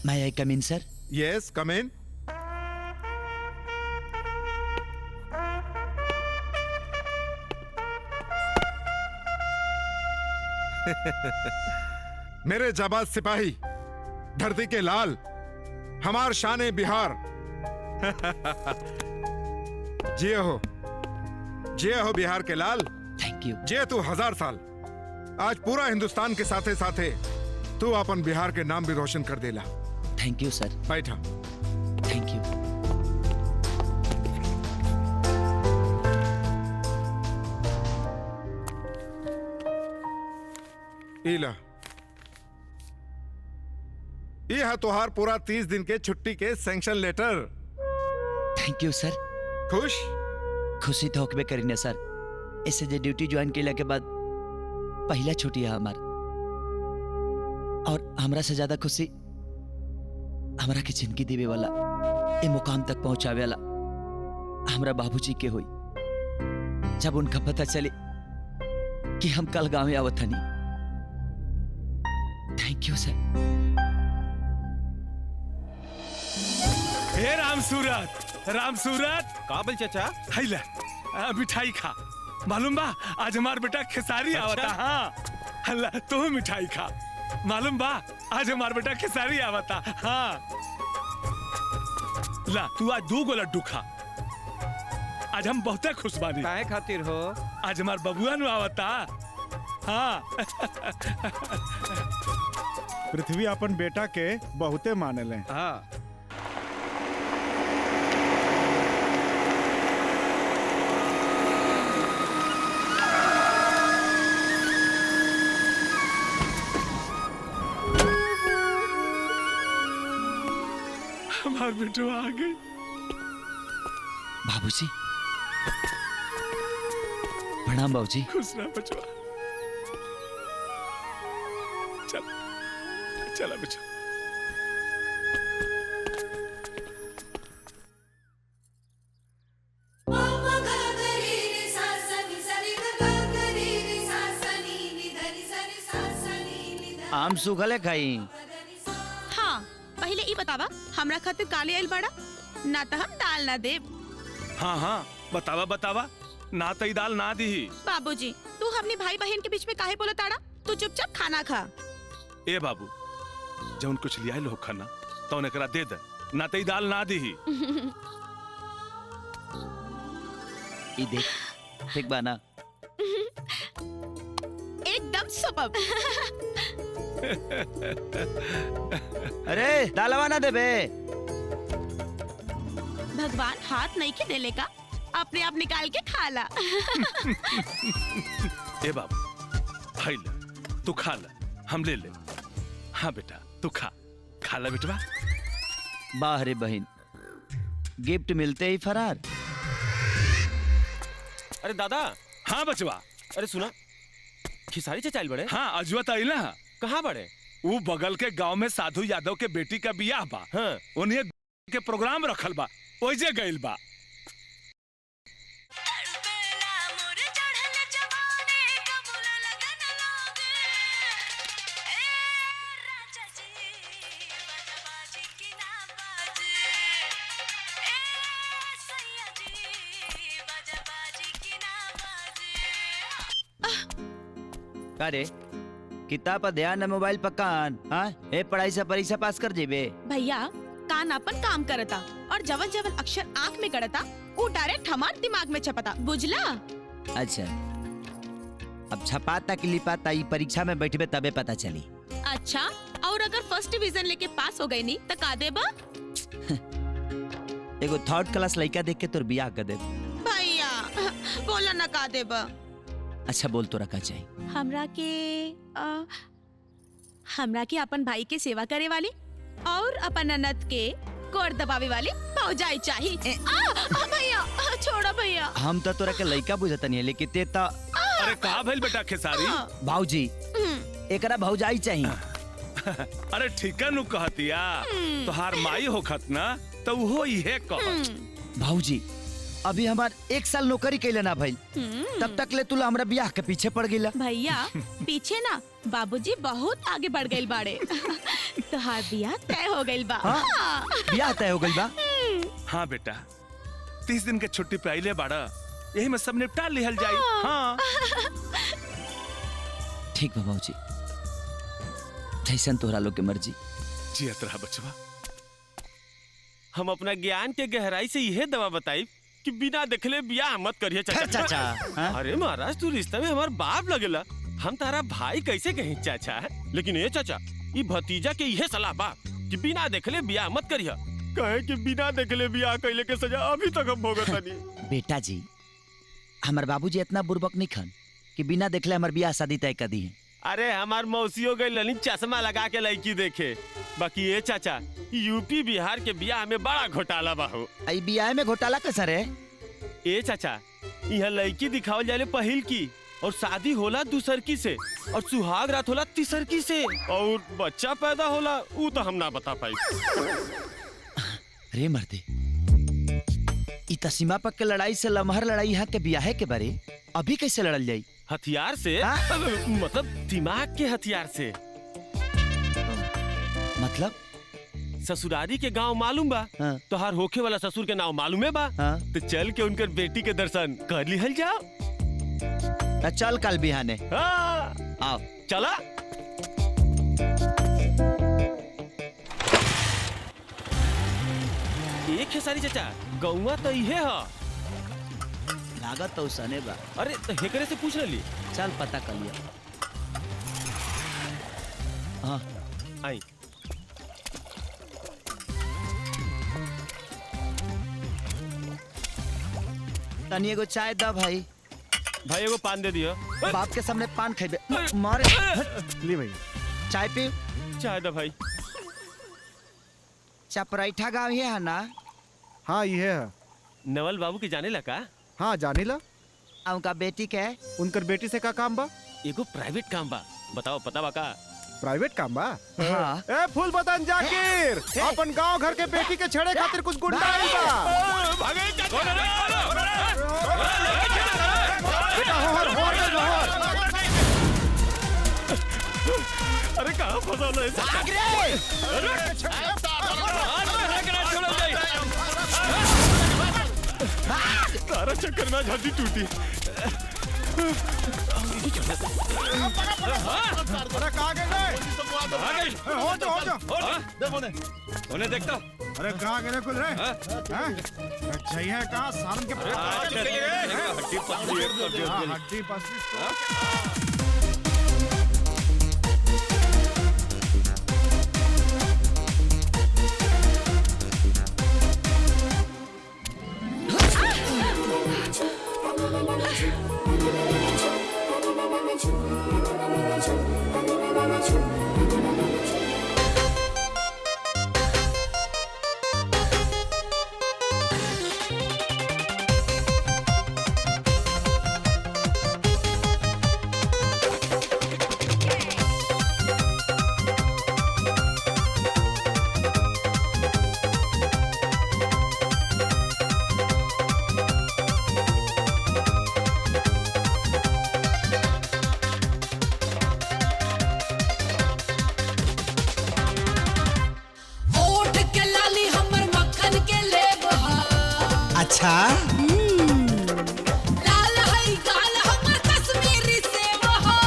May I come in, sir? Yes, come in. मेरे जाबाज सिपाही, धरती के लाल, हमार शान बिहार। जिये हो बिहार के लाल। Thank you. जिये तू 1000 साल। आज पूरा हिंदुस्तान के साथे साथे तू अपन बिहार के नाम भी रोशन कर देला। Thank you, sir. बैठा। Thank you. इला ये है तोहार पूरा 30 दिन के छुट्टी के sanction letter. Thank you, sir. खुश? खुशी तो होकबे करी ना सर। इससे जे ड्यूटी ज्वाइन केला के बाद पहला छुट्टी है हमार। और हमरा से ज्यादा खुशी हमरा के जिंदगी देवे वाला, ए मुकाम तक पहुंचावे वाला हमरा बाबूजी के हुई। जब उनका पता चले कि हम कल गांव आवत हनी। थैंक यू सर। हे राम सूरत, राम सूरत। काबिल चाचा, हैला मिठाई खा। मालूम बा आज हमार बेटा खेसारी आवता। हाँ हल्ला तू मिठाई खा। मालूम बा आज हमार बेटा खेसारी आवता। हाँ ला तू आज 2 गो लड्डू खा। आज हम बहुत खुश बानी। काहे खातिर हो? आज हमार बबुआ नु आवता। हाँ पृथ्वी अपन बेटा के बहुते मानेले। हाँ हमार बेटो आ गई। बाबूजी प्रणाम बाबूजी। खुश रह बचवा। चल चला बच्चा। आम सुखले खाई। हाँ पहले ई बतावा हमरा खातिर काले आइल बड़ा ना तो हम दाल ना देब। हाँ हाँ बतावा बतावा ना तई दाल ना दी। बाबूजी तू हमने भाई बहन के बीच में काहे बोला ताड़ा? तू चुपचाप खाना खा। ए बाबू जौन कुछ लिया लो खाना तो एकरा दे दे, ना तई दाल ना दी। ई देख ठीक बा ना? एकदम सुपर। अरे दालवा ना देबे। भगवान हाथ नहीं के देले का, अपने आप निकाल के खा ला। ए बाबू भाई ले तू खा ले, हम ले ले। हाँ बेटा तू खा खा ला बेटवा। वाह रे बहन, गिफ्ट मिलते ही फरार। अरे दादा। हाँ बचवा। अरे सुना, खिसारी चाचा आइल बड़े। हाँ अजवत आई ना। कहाँ बड़े? वो बगल के गांव में साधु यादव के बेटी का बियाह बा। हाँ। उन्हें के प्रोग्राम रखल बा, ओइजे गइल बा। अरे किताब पर ध्यान न मोबाइल पर कान। हाँ ए पढ़ाई से परीक्षा पास कर जेबे। भैया कान अपन काम करता और जवन जवन अक्षर आँख में गड़ता वो डायरेक्ट हमार दिमाग में छपता, बुझला? अच्छा अब छपाता कि लिपाता ई परीक्षा में बैठबे तबे पता चली। अच्छा और अगर फर्स्ट डिवीजन लेके पास हो गई नी तो का देबा? एगो 3rd क्लास लड़का देख के तोर बियाह कर दे। भैया बोला ना का देबा? अच्छा बोल तो रखा चाहिए। हमरा के अपन भाई के सेवा करे वाली और अपन ननद के कोर दबावे वाली भौजाई चाहिए। भैया छोड़ो भैया। हम तो तोरा के लड़का बुझता नहीं है, लेकिन ते तो। अरे कहा भइल बेटा खेसारी? भाऊजी एकरा भौजाई चाहिए। अरे ठीका नु कहतिया तोहार माई होखत ना तो वो इहे कहत। भाऊजी अभी हमार 1 साल नौकरी कैले ना भइल तब तक ले तुला हमरा ब्याह के पीछे पड़ गईला। भैया पीछे ना, बाबूजी बहुत आगे बढ़ गए बाड़े। तोहार बियाह तय हो गइल बा। हाँ? हाँ। ब्याह तय हो गइल बा। हाँ बेटा, 30 दिन के छुट्टी पे आइले बाड़ा, यही में सब निपटा लिहल जाई। हाँ ठीक बा बाबूजी, जैसन तोहरा लोग के मर्जी। जियत रहा बचवा। हम अपना ज्ञान के गहराई से यह दवा बताई कि बिना देखले बियाह मत करिए खैर चाचा। चाचा, हाँ? अरे महाराज, तू रिश्ते में हमार बाप लगेला, हम तारा भाई कैसे कहीं चाचा। लेकिन ये चाचा, ये भतीजा के यह सलाह बा कि बिना देखले बियाह मत करिए। कहे कि बिना देखले बियाह कैले के सजा अभी तक हम भोगतानी। बेटा जी, हमार बाबूजी इतना बुर्बक नहीं खन कि बिना देखले हमार ब्याह शादी तय कर दी है। अरे हमार मौसियों गई लनी चश्मा लगा के लड़की देखे। बाकी ये चाचा, यूपी बिहार के बियाह में बड़ा घोटाला बा हो। आई ब्याह में घोटाला कैसा रे? ए चाचा, यहाँ लड़की दिखावल जाले पहिल की और शादी होला दूसरकी से और सुहाग रात होला तीसरकी से और बच्चा पैदा होला वो तो हम ना बता पाई। रे मर्दे, ई त सीमा पक के लड़ाई से लमहर लड़ाई यहाँ के ब्याह के बारे अभी कैसे लड़ल जाई? हथियार से? हाँ? मतलब दिमाग के हथियार से। मतलब? ससुरारी के गांव मालूम बा? हाँ। तो हर होखे वाला ससुर के नाम मालूम है बा? हाँ। तो चल के उनकर बेटी के दर्शन कर लिहल जाओ। त चल कल बिहाने। हाँ। आओ चला। एक है सारी चाचा, गौवा तो इहे है। लागत तो सने बा। अरे तो हेकरे से पूछ ली। चल पता कर लिया। हाँ आई। तनी एगो चाय दा भाई। भाई एगो पान दे दियो। बाप के सामने पान खेबे मारे। ली भैया। चाय पी। चाय दा भाई। चपराइठा गाँव ही है ना? हाँ ये है। नवल बाबू के जाने लगा? हाँ जानी ला। उनका बेटी के उनकर बेटी से का काम बा? एगो प्राइवेट काम बा। बताओ पता बा का? प्राइवेट काम बा? हाँ। ए फूल बदन जाकिर, अपन गांव घर के बेटी के छेड़े खातिर कुछ गुंडा आइल बा। बेटा होहर होहर ले जोहर। अरे कहाँ फंसा लो ऐसा? तारा चक्कर में झांसी टूटी। अरे कहाँ गए? हो जा। उन्हें देखता। अरे कहाँ गए कुल रे? हैं? चाहिए कहाँ सारन के हड्डी पसली। अच्छा लाल है गाल हमर कश्मीरी सेब हो।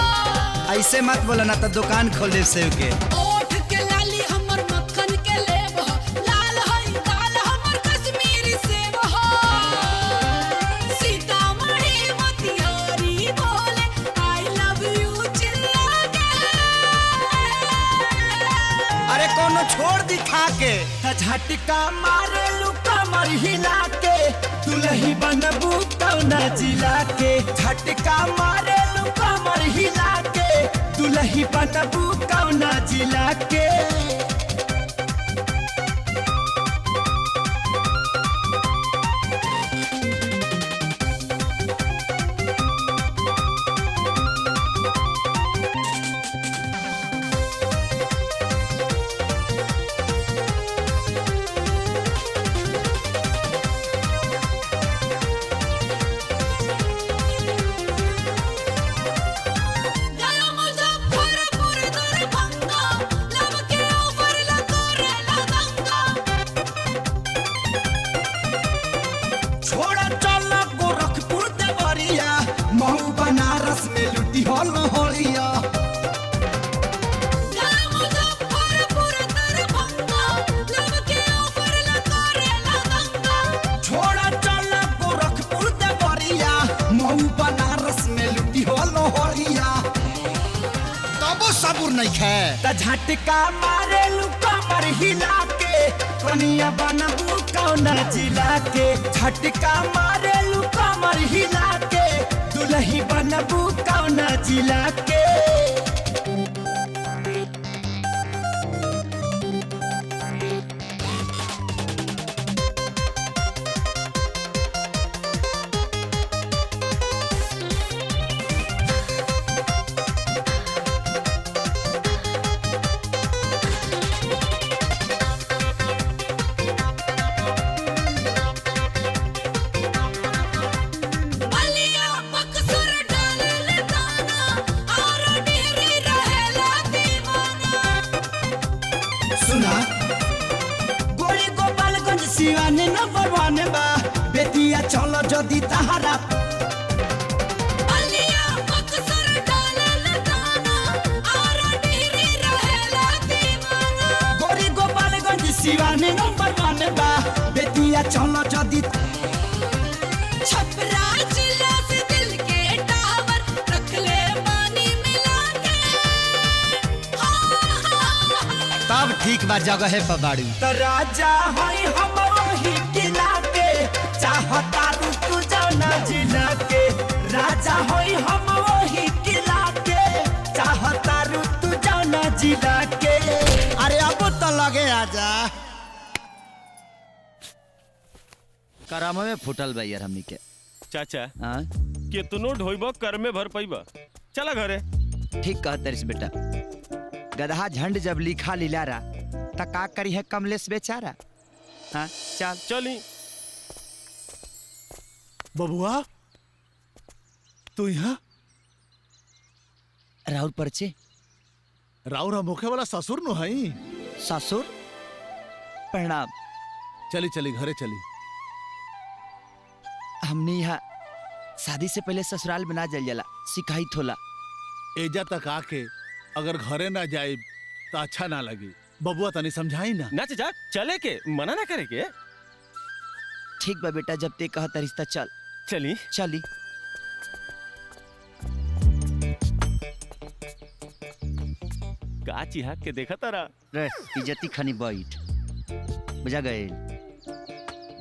ऐसे मत बोला ना तो दुकान खोल दे सेव के। ओठ के लाली हमर मक्खन के लेब हो। लाल है गाल हमर कश्मीरी सेब हो। सीतामढ़ी मोतिहारी बोले आई लव यू चिल्ला के। अरे कोनो छोड़ दिखा के झटका मारे लुका मर हिला के दुलही बनबू कौना जिला के। झटका मारे लुका मर हिला के दुलही बनबू कौना जिला के। चल गोरखपुर देवरिया महू बनारस में लुटी हो लोहरिया छोड़ा चल गोरखपुर देवरिया महू बनारस में लुटी हो लोहरिया तबो सबूर नहीं खे त झटका मारे लुका पर हिला के कनिया बनबू कौना जिला के झटका मारे लुका पर हिला के दुल्ही बनबू कौना जिला के सुना गोरी गोपालगंज सिवाने नंबर 1 बा बेतिया चलो जदी तहारा गोरी गोपालगंज सिवाने नंबर 1 बा बेतिया चलो जदी छपरा जिला से दिल के टावर रख ले पानी मिला के तब ठीक बा जगह है पबाड़ू त राजा होई हम वही किला के चाहता तू जाना जिला के राजा होई हम वही किला के चाहता तू जाना जिला के अरे अब तो लगे आजा करामा में फुटल बा यार हमनी के। चाचा हाँ कितनो ढोइबो कर में भर पैबा चला घरे। ठीक कह तरिस बेटा, गधा झंड जब लिखा लिलारा त का करी है कमलेश बेचारा। हाँ चल चली बबुआ तू यहाँ राहुल परचे राउर हम होखे वाला ससुर नु हई। ससुर प्रणाम। चली चली घरे चली। हमने यहाँ शादी से पहले ससुराल बना जल जला सिखाई थोला। एजा तक आके अगर घरे ना जाए तो अच्छा ना लगी। बबुआ तनी समझाई ना। ना चाचा चले के मना ना करे के। ठीक बा बेटा, जब ते कहा रिश्ता चल चली चली। का चिहा के देखा तारा रे इज्जती खनी बैठ बुझा गए।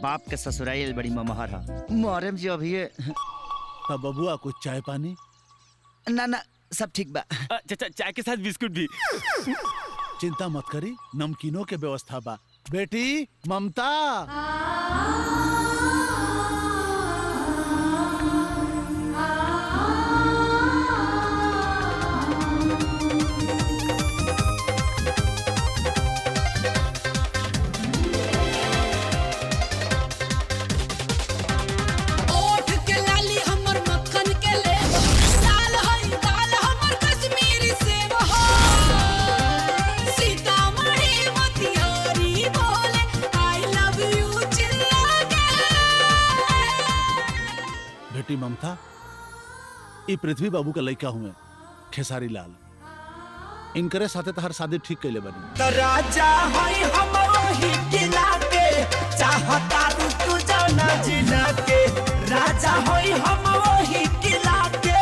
बाप के ससुराल बड़ी ममहर है मोहरम जी अभी। तब बबुआ कुछ चाय पानी? ना ना सब ठीक बा। चाचा चाय के साथ बिस्कुट भी। चिंता मत करी, नमकीनों के व्यवस्था बा। बेटी ममता ममता ई पृथ्वी बाबू का लड़का हुए खेसारी लाल। इनकरे साथे तहर शादी ठीक कैले बनी। त राजा हई हम वही किला के चाहता तू जाना जिला के। राजा हई हम वही किला के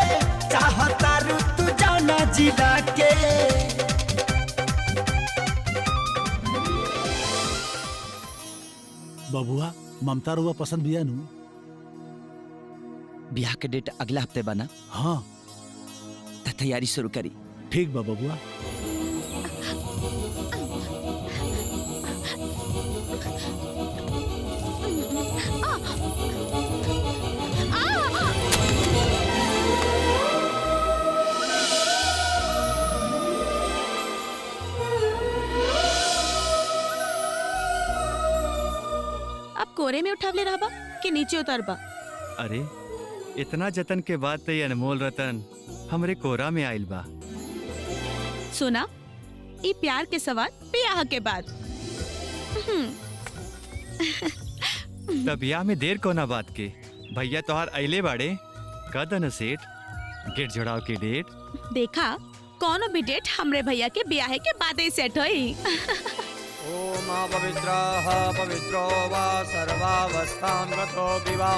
चाहता तू जाना जिला के। बबुआ ममता रुआ पसंद बिया नु? ब्याह के डेट अगला हफ्ते बना। हाँ त तैयारी शुरू करी। ठीक बा बबुआ। अब कोरे में उठावले रहबा कि नीचे उतरबा? अरे इतना जतन के बाद तो ये अनमोल रतन हमरे कोरा में आइल बा। सुना, ई प्यार के सवाल ब्याह के बाद। तब ब्याह में देर कोना बात के, भैया तोहार अइले बाड़े कद न सेठ गेट जोड़ाव के डेट। देखा कौनो भी डेट हमरे भैया के ब्याह के बाद ही सेट होई। ओम पवित्रः पवित्रो वा सर्वावस्थां गतो विवा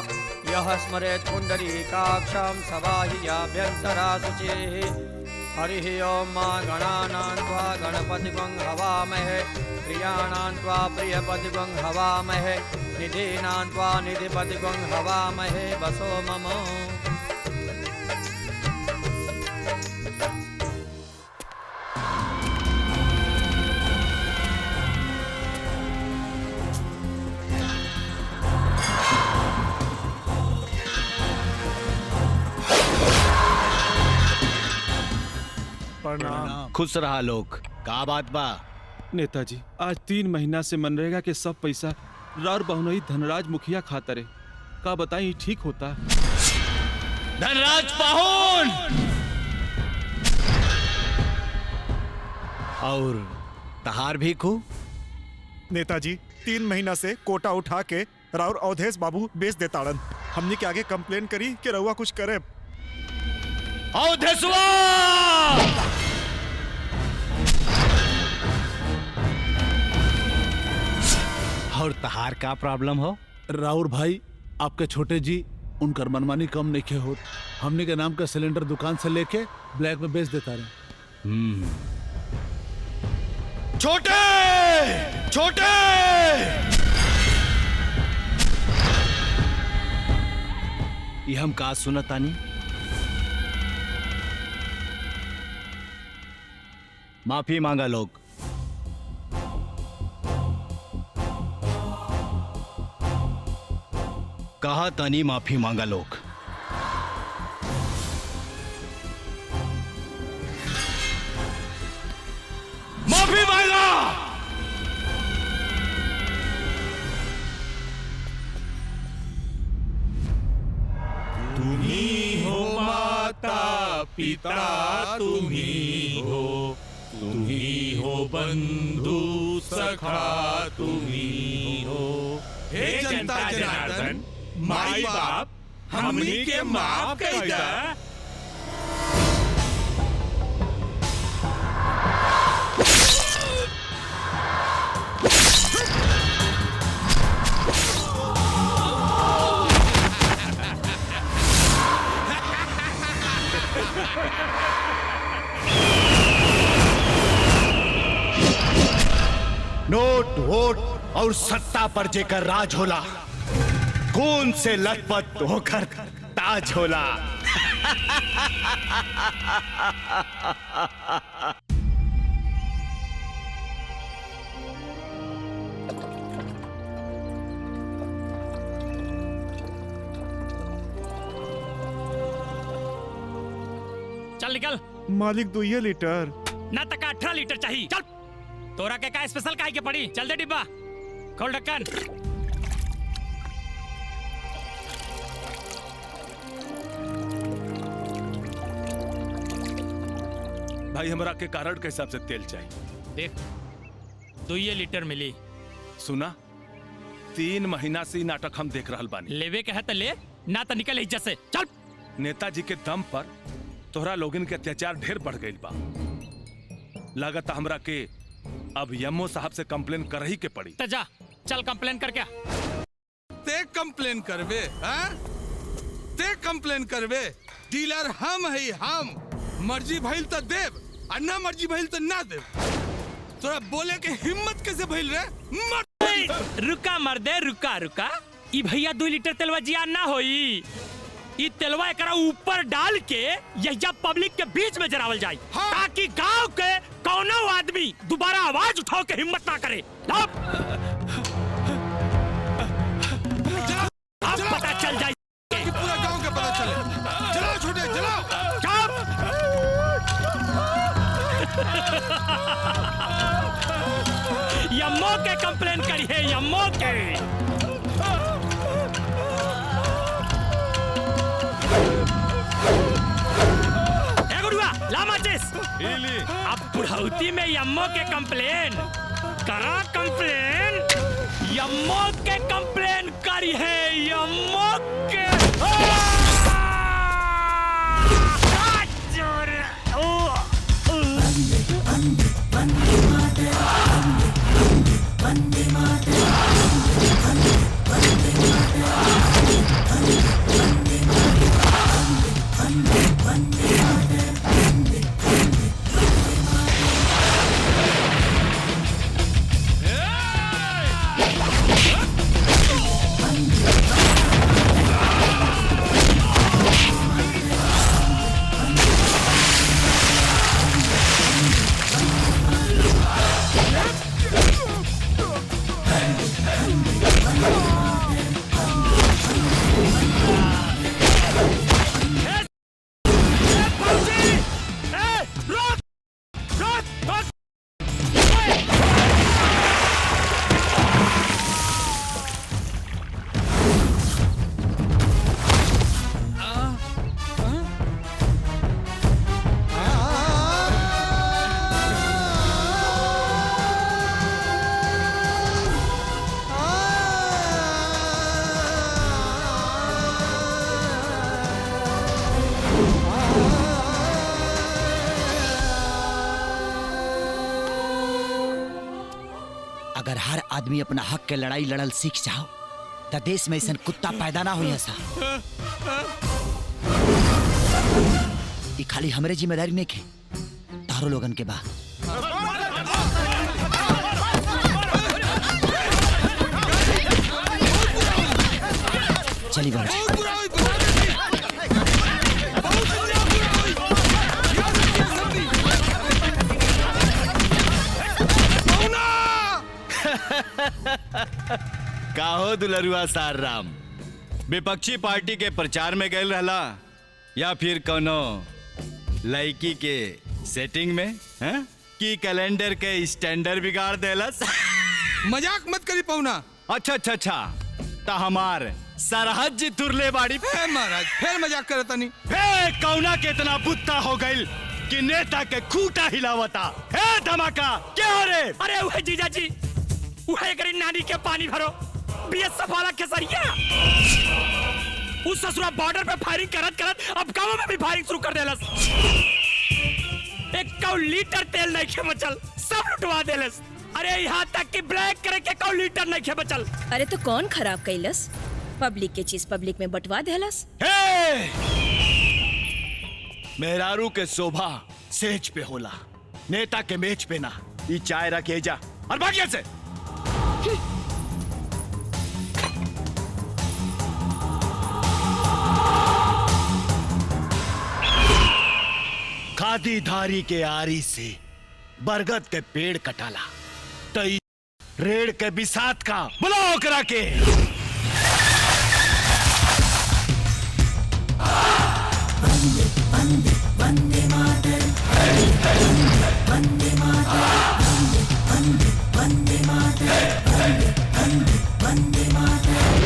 यः स्मरेत् पुण्डरीकाक्षं सवाहियाभ्यन्तरा शुचिः। हरिः ओम मा गणानां त्वा गणपतिगं हवामहे प्रियाणां त्वा प्रियपतिगं हवामहे निधीनां त्वा निधिपतिगं हवामहे वसो मम। खुश रहा लोग। का बात बा? नेताजी आज 3 महीना से मनरेगा के सब पैसा रार बहुनई धनराज मुखिया खाता रे। का बताई ठीक होता? धनराज पाहुन और तहार भी खू। नेताजी 3 महीना से कोटा उठा के राउर अवधेश बाबू बेच देताड़न। हमने के आगे कंप्लेन करी कि रउआ कुछ करे। अवधेशवा और तहार का प्रॉब्लम हो? राउर भाई आपके छोटे जी उनकर मनमानी कम नहीं हो। हमने के नाम का सिलेंडर दुकान से लेके ब्लैक में बेच देता रहे। छोटे छोटे ये हम का सुनतानी? माफी मांगा लोग। कहा तानी माफी मांगा लोग। माफी मांगा। तुम्ही हो माता पिता, तुम्ही हो बंधु सखा, तुम्ही हो। हे जनता जनार्दन, माई बाप हमनी के माफ कर दा। नोट वोट और सत्ता पर जेकर राज होला, खून से लथपथ होकर ताज होला। चल निकल। मालिक 2 लीटर ना तक 18 लीटर चाहिए। चल तोरा के का स्पेशल काहे के पड़ी? चल दे डिब्बा, खोल ढक्कन। भाई हमरा के कारण के हिसाब से तेल चाहिए। देख 2 लीटर मिली। सुना 3 महीना से नाटक हम देख रहल बानी। लेवे के है तो ले, ना तो निकल इज्जत से। चल। नेताजी के दम पर तोहरा लोगन के अत्याचार ढेर बढ़ गई बा। लागत हमरा के अब यमो साहब से कंप्लेन कर ही के पड़ी। तो जा चल कंप्लेन कर क्या? ते कंप्लेन करबे? हाँ? ते कंप्लेन करबे? डीलर हम है, हम। मर्जी भइल तो देव और ना मर्जी भइल तो ना देव। तोरा बोले के हिम्मत कैसे भइल रे? रुका मर्दे, रुका रुका। ई भैया 2 लीटर तेलवा जिया ना होई। ई तेलवा एकरा ऊपर डाल के यही पब्लिक के बीच में जरावल जाए। हाँ। ताकि गांव के कौनो आदमी दोबारा आवाज उठाओ के हिम्मत ना करे। अब पता चल जाए कि पूरा गांव का पता चले। चलाओ छोटे, चलाओ। यम्मो के कंप्लेन करी है, यम्मो के। अब बुढ़ौती में यम्मो के कंप्लेन करा। कंप्लेन यम्मो के कंप्लेन करी है, यम्मो के। आदमी अपना हक के लड़ाई लड़ल सीख जाओ त देश में ऐसा कुत्ता पैदा ना होई ऐसा। ये खाली हमरे जिम्मेदारी नहीं खे, तारो लोगन के बा। चली बाबूजी। काहो दुलरुआ सार राम, विपक्षी पार्टी के प्रचार में गए रहला या फिर कोनो लड़की के सेटिंग में हैं? की कैलेंडर के स्टैंडर्ड बिगाड़ देलस? मजाक मत करी पौना। अच्छा अच्छा अच्छा, ता हमार सरहद जी तुरले बाड़ी। महाराज फिर मजाक करता नहीं। हे कौना के इतना बुत्ता हो गइल कि नेता के खूटा हिलावता। हे धमाका क्या हो रे? अरे वह जीजा जी, वह करी नानी के पानी भरो बीएसएफ वाला केसरिया। उस ससुरा बॉर्डर पे फायरिंग करत करत अब गांव में भी फायरिंग शुरू कर देलस। 1 लीटर तेल नहीं खे बचल, सब लुटवा देलस। अरे यहाँ तक कि ब्लैक करे के 1 लीटर नहीं खे बचल। अरे तो कौन खराब कैलस? पब्लिक के चीज पब्लिक में बंटवा देलस। मेहरारू के शोभा सेज पे होला, नेता के मेज पे ना। ई चाय रखे जा और भागिया से। खादी धारी के आरी से बरगद के पेड़ कटाला तई रेड़ के बिसात का बुलाओ करा के। वंदे वंदे मातरम, वंदे मातरम, वंदे वंदे मातरम, वंदे मातरम,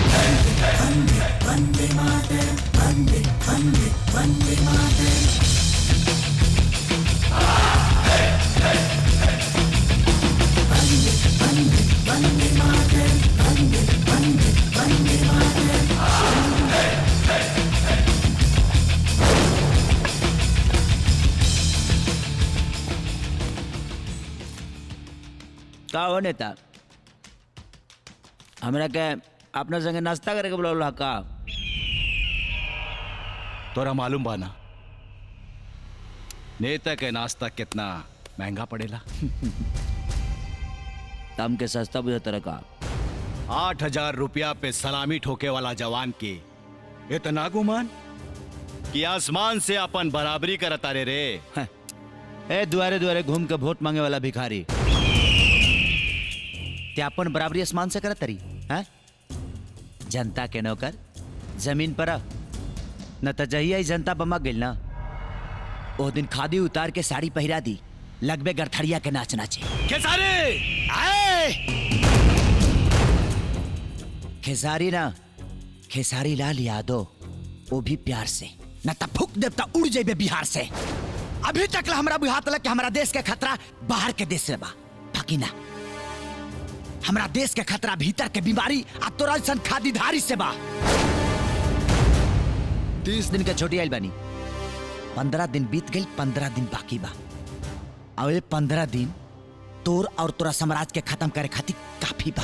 वंदे मातरम, वंदे वंदे वंदे मातरम। वंदे मातरम, वंदे वंदे वंदे मातरम। का हो नेता, हमरा के अपना संगे नाश्ता करे के बोला का? तोरा मालूम बा ना नेता के नाश्ता कितना महंगा पड़ेला? तम के सस्ता बुझा तरह का। 8,000 रुपया पे सलामी ठोके वाला जवान के इतना गुमान कि आसमान से अपन बराबरी करता रे। ए दुआरे दुआरे घूम के वोट मांगे वाला भिखारी ते अपन बराबरी आसमान से करत तरी हैं? जनता के नौकर जमीन पर न त जहिया ही जनता बमा गेल ना, ओ दिन खादी उतार के साड़ी पहिरा दी, लगबे गरथड़िया के नाच नाचे। खेसारी खेसारी ना, खेसारी लाल यादव, वो भी प्यार से, न त फूक देवता उड़ जेबे बिहार से। अभी तक हमरा बुझात लग कि हमारा देश के खतरा बाहर के देश से बा, बाकी ना, हमारा देश के खतरा भीतर के बीमारी आ तोरा सन खादीधारी से बा। 30 दिन के छोटी आइल बानी, 15 दिन बीत गई, 15 दिन बाकी बा। और ये 15 दिन तोर और तोरा साम्राज्य के खत्म करे खातिर काफी बा,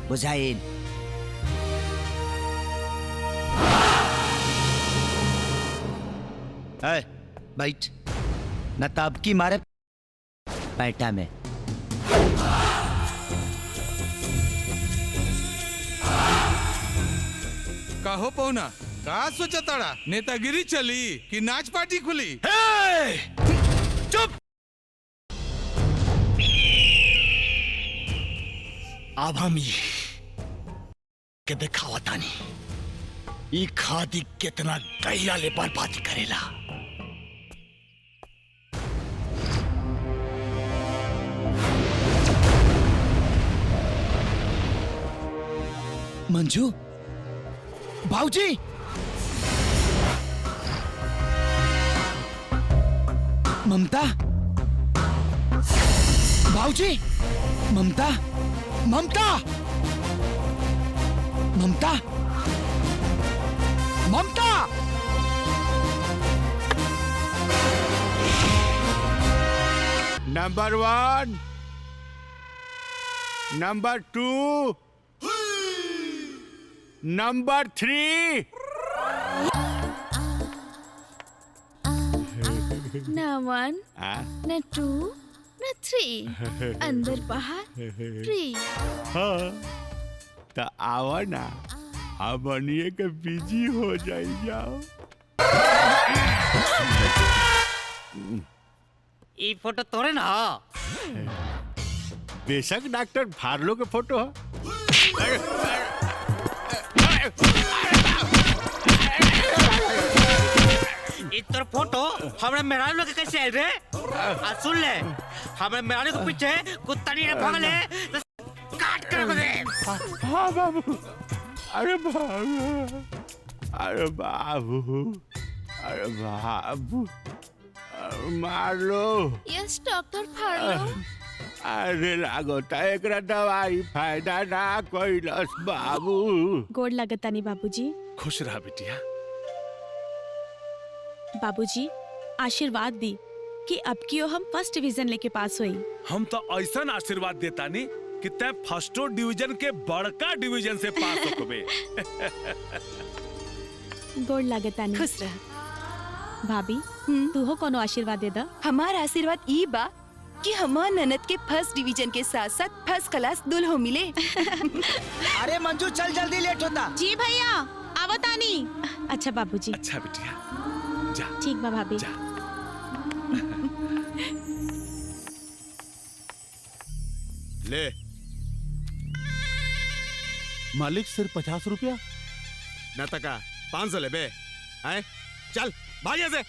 बुझाइल? बैठ न तब की मारे पैटा में। काहो पौना, का सोचा ताड़ा? नेतागिरी चली कि नाच पार्टी खुली? चुप! अब हम के दिखावा तानी ई खादी कितना गहरा ले बर्बादी करेला। मंजू, भाऊजी, ममता, भाऊजी, Mamta, Mamta, Mamta, Mamta. Number 1, number 2, number 3। न 1 न 2 न 3 अंदर बाहर फ्री। हाँ तो आओ ना, अब बनिए के बिजी हो जाओ। ये फोटो तोरे ना? बेशक डॉक्टर फार्लो के फोटो है। ये तोर फोटो हमरा मेहरारू लोग के कैसे आयल रे? आ सुन ले, हमरा मेहरारू के पीछे कुत्ता नहीं भागले तो काट कर दे। हाँ बाबू, अरे बाबू, अरे बाबू, अरे बाबू, मार लो। Yes doctor फार्लो। अरे लागोता एकरा दवाई फायदा ना कइलस बाबू। गोड़ लगतानी बाबूजी। खुश रहा बिटिया। बाबूजी आशीर्वाद दी कि अब की हम फर्स्ट डिवीजन लेके पास हुई। हम तो ऐसा आशीर्वाद देता नहीं कि तै फर्स्टो डिवीजन के बड़का डिवीजन से पास होकबे। गोड़ लगतानी। खुश रह भाभी, तू हो कोनो आशीर्वाद दे दा। हमार आशीर्वाद ई बा कि हमार ननद के फर्स्ट डिवीजन के साथ साथ फर्स्ट क्लास दुल्हो मिले। अरे मंजू चल, जल्दी लेट होता। जी भैया आवतानी। अच्छा बाबूजी। अच्छा बिटिया जा। ठीक बा भाभी। जा। ले मालिक सिर्फ 50 रुपया। न तका 500 ले बे। आए चल भाग से।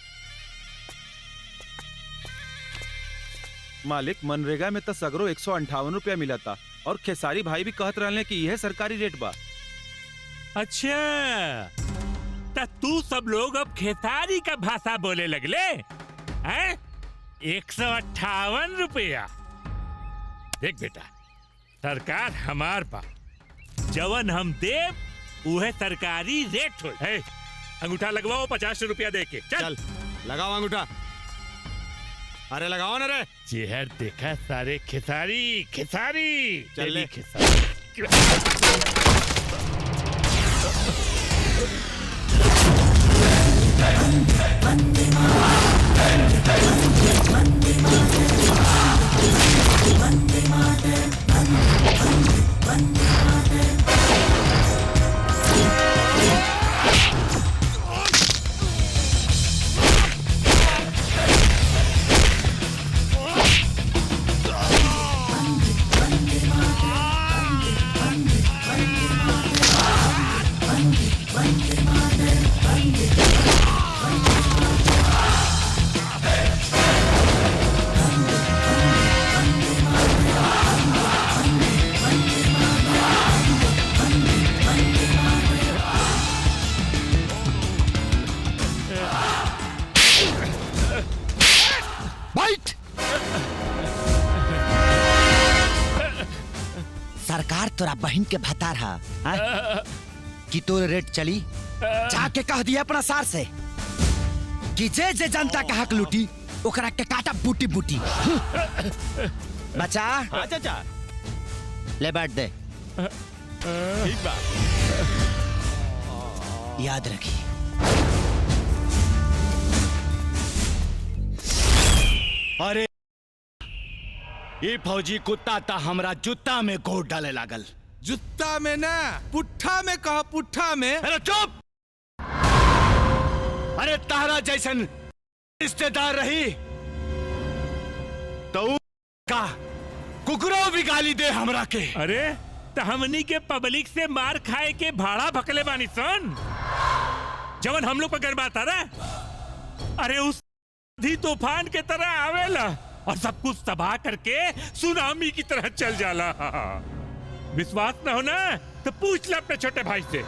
मालिक मनरेगा में तो सगरो 158 रुपया मिला था और खेसारी भाई भी कहत रहले कि यह सरकारी रेट बा। अच्छा तो तू सब लोग अब खेसारी का भाषा बोले लगले हैं? 158 रुपया। देख बेटा, सरकार हमार बा, जवन हम देव उहे सरकारी रेट हो। अंगूठा लगवाओ 50 रुपया दे के। चल लगाओ अंगूठा। अरे लगाओ ना रे। चेहर देखा सारे खेसारी खेसारी। चल ले। सरकार तोरा बहन के भतार हा कि तोर रेट चली। जाके कह दिया अपना सार से कि जे जे जनता का हक लूटी ओकरा के काटा बूटी बूटी। बचा। हाँ चाचा। ले बैठ दे। ठीक बा। याद रखी। अरे ये फौजी कुत्ता ता हमरा जूता में गोड़ डाले लागल। जुत्ता में ना, पुट्ठा में कहा, पुट्ठा में। अरे चुप। अरे तारा जैसन रिश्तेदार रही तो का कुकरो भी गाली दे हमरा के। अरे तो हमनी के पब्लिक से मार खाए के भाड़ा भकले बानी सन, जवन हम लोग पर गरबाता रहा। अरे उस आंधी तूफान के तरह आवेला और सब कुछ तबाह करके सुनामी की तरह चल जाला। विश्वास न हो ना तो पूछ ले अपने छोटे भाई से।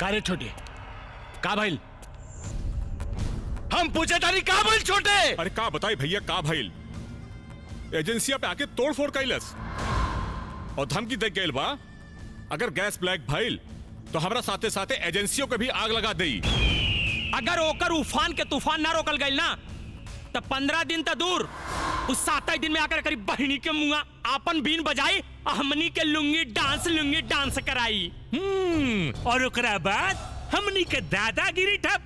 कारे छोटे का भाई? हम पूछे तारी का भाई छोटे? अरे का बताई भैया, का भाई एजेंसिया पे आके तोड़ फोड़ कैलस और धमकी दे गइल बा अगर गैस ब्लैक भइल तो हमरा साथे साथे एजेंसियों के भी आग लगा देई। अगर ओकर उफान के तूफान ना रोकल गइल ना तो 15 दिन तक दूर उस 7 दिन में आकर करीब बहिनी के मुंगा आपन बीन बजाई हमनी के लुंगी डांस कराई। और ओकरा बाद हमनी के दादागिरी ठप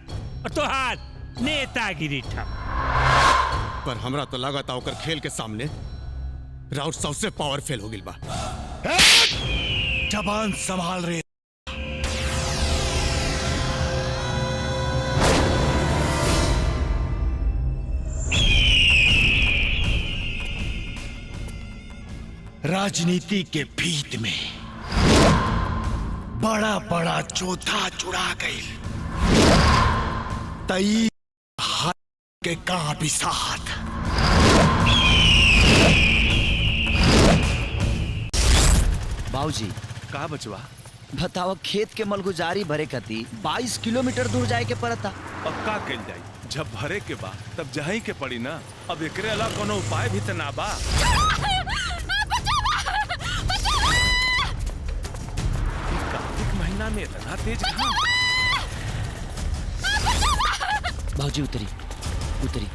और तोहार नेतागिरी ठप। पर हमरा तो लागत ओकर खेल के सामने राउत सबसे पावरफुल हो गिल बा। जबान संभाल रे। राजनीति के भीत में बड़ा बड़ा चौथा चुरा गई तई के का बिसात। बाबूजी का बचवा बताओ, खेत के मलगुजारी भरे कती 22 किलोमीटर दूर जाए के पड़ता। अब का कल जाई, जब भरे के बा तब जही के पड़ी ना। अब एकरे अलावा कोनो उपाय भी त ना बा। कार्तिक महीना में इतना तेज घाम। बाबूजी उतरी उतरी।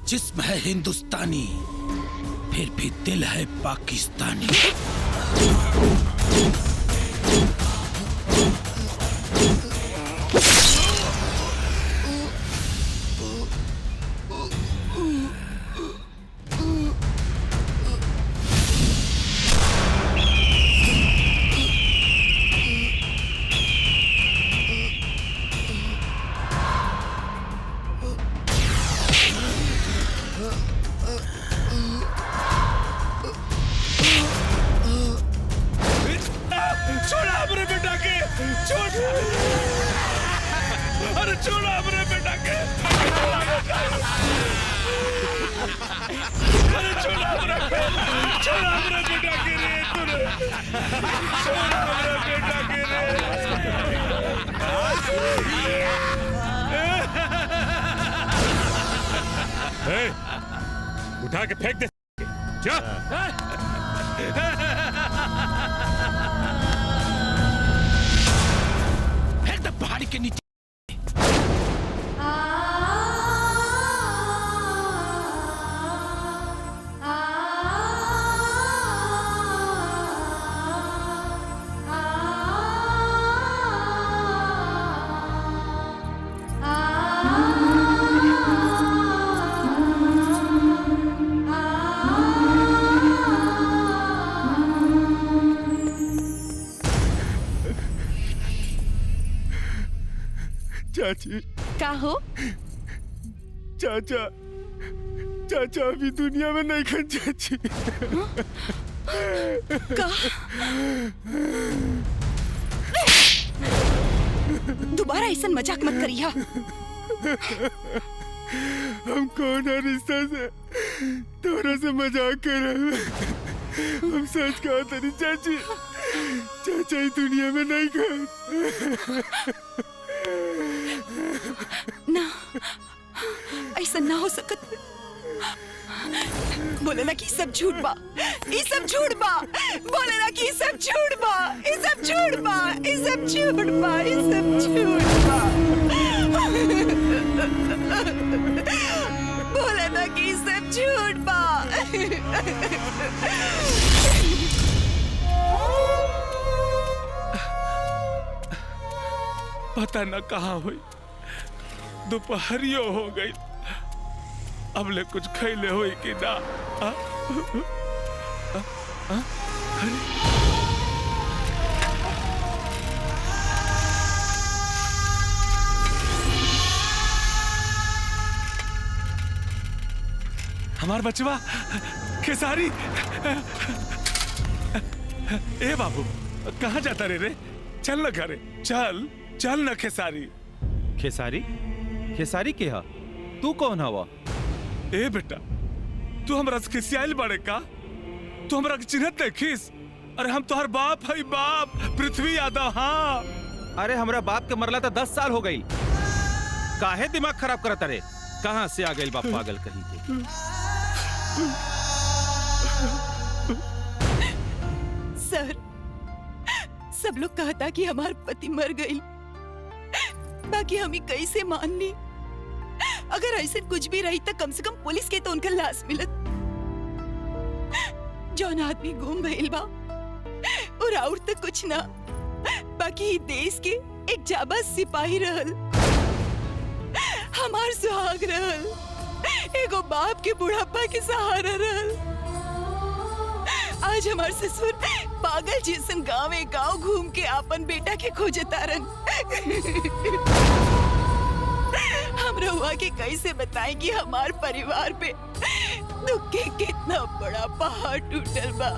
जिस्म है हिंदुस्तानी फिर भी दिल है पाकिस्तानी। उठा के फेंक दे। जा। फेंक दे पहाड़ी के नीचे। चाची का हो? चाचा चाचा अभी दुनिया में नहीं खन चाची। का? दोबारा ऐसा मजाक मत करिया। हम कौन है रिश्ता से तोरा से मजाक कर रहे हैं। हम सच कहा तरी चाची, चाचा ही दुनिया में नहीं खन। ना ऐसा ना हो सकत। बोले ना कि सब झूठ बा, ये सब झूठ बा। बोले ना कि सब झूठ बा, ये सब झूठ बा, ये सब झूठ बा, ये सब झूठ बा। बोले ना कि सब झूठ बा। पता न कहाँ हुई, दोपहरियो हो गई, अब ले कुछ खैले हुई कि ना। हमार बचवा खेसारी। ए बाबू कहाँ जाता रे? चल न घरे, चल चल न खेसारी। खेसारी? खेसारी के हा? तू कौन हवा? ए बेटा, तू हमरा से खिसियाल बड़े का? तू हमरा के चिन्हत नहीं खिस? अरे हम तोहर बाप है, बाप पृथ्वी यादव। हाँ अरे हमरा बाप के मरला तो 10 साल हो गई। काहे दिमाग खराब करत रे? कहाँ से आ गई बाप पागल कहीं के? सर, सब लोग कहता कि हमार पति मर गई, बाकी हम ही कैसे मान ली? अगर ऐसे कुछ भी रही तो कम से कम पुलिस के तो उनका लाश मिलत। जौन आदमी गुम भइल बा और तो कुछ ना, बाकी देश के एक जाबाज सिपाही रहल, हमार सुहाग रहल, एगो बाप के बुढ़ापा के सहारा रहल। आज हमार ससुर पागल जैसन गाँव घूम के अपन बेटा के खोजतारन। हम रहुआ के कैसे बताएं कि हमार परिवार पे दुख के कितना बड़ा पहाड़ टूटल बा।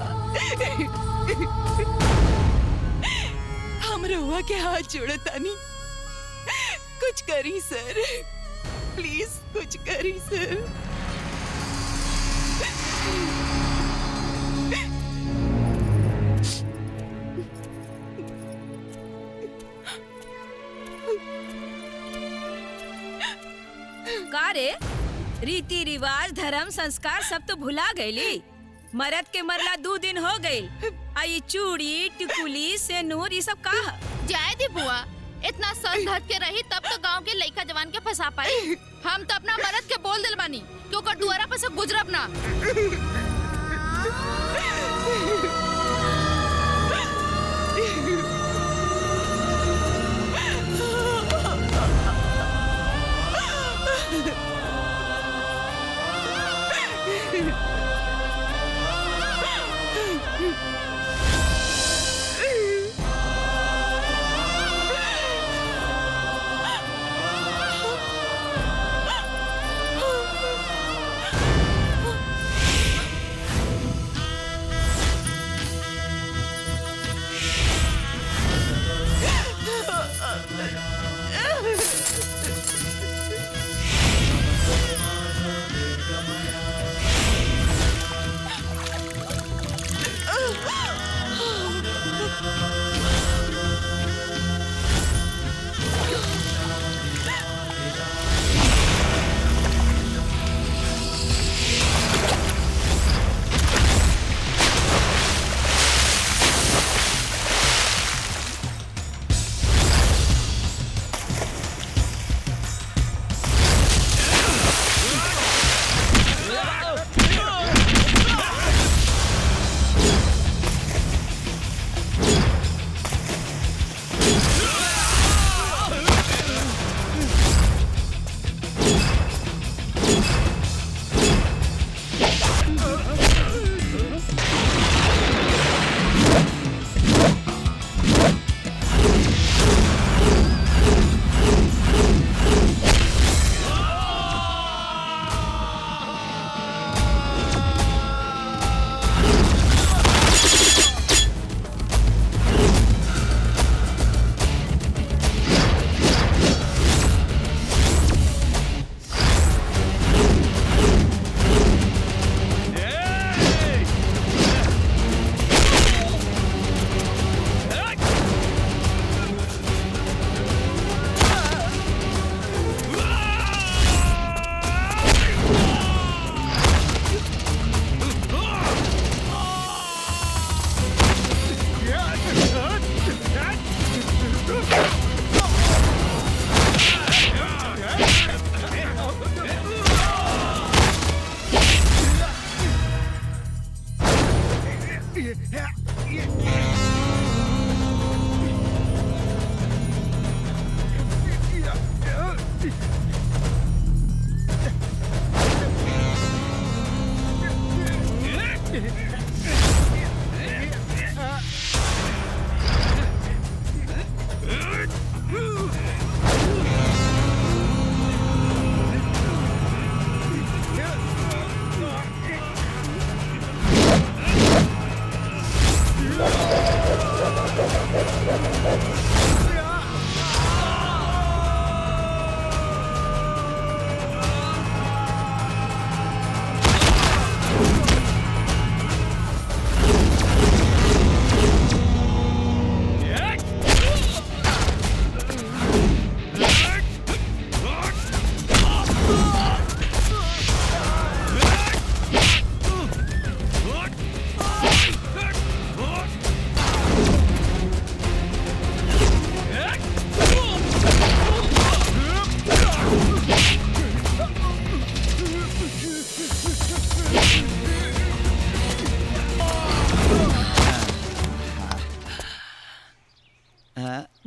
हम रहुआ के हाथ जोड़तानी, कुछ करी सर, प्लीज कुछ करी सर। का रे? रीति रिवाज धर्म संस्कार सब तो भुला गईली। मरद के मरला 2 दिन हो गई। आई चूड़ी टिकुली सेनूर ये सब का? जाए दी बुआ, इतना सर धर के रही तब तो गांव के लइका जवान के फंसा पाई। हम तो अपना मरद के बोल दिल बानी कि ओकर दुआरा पे से गुजरब ना।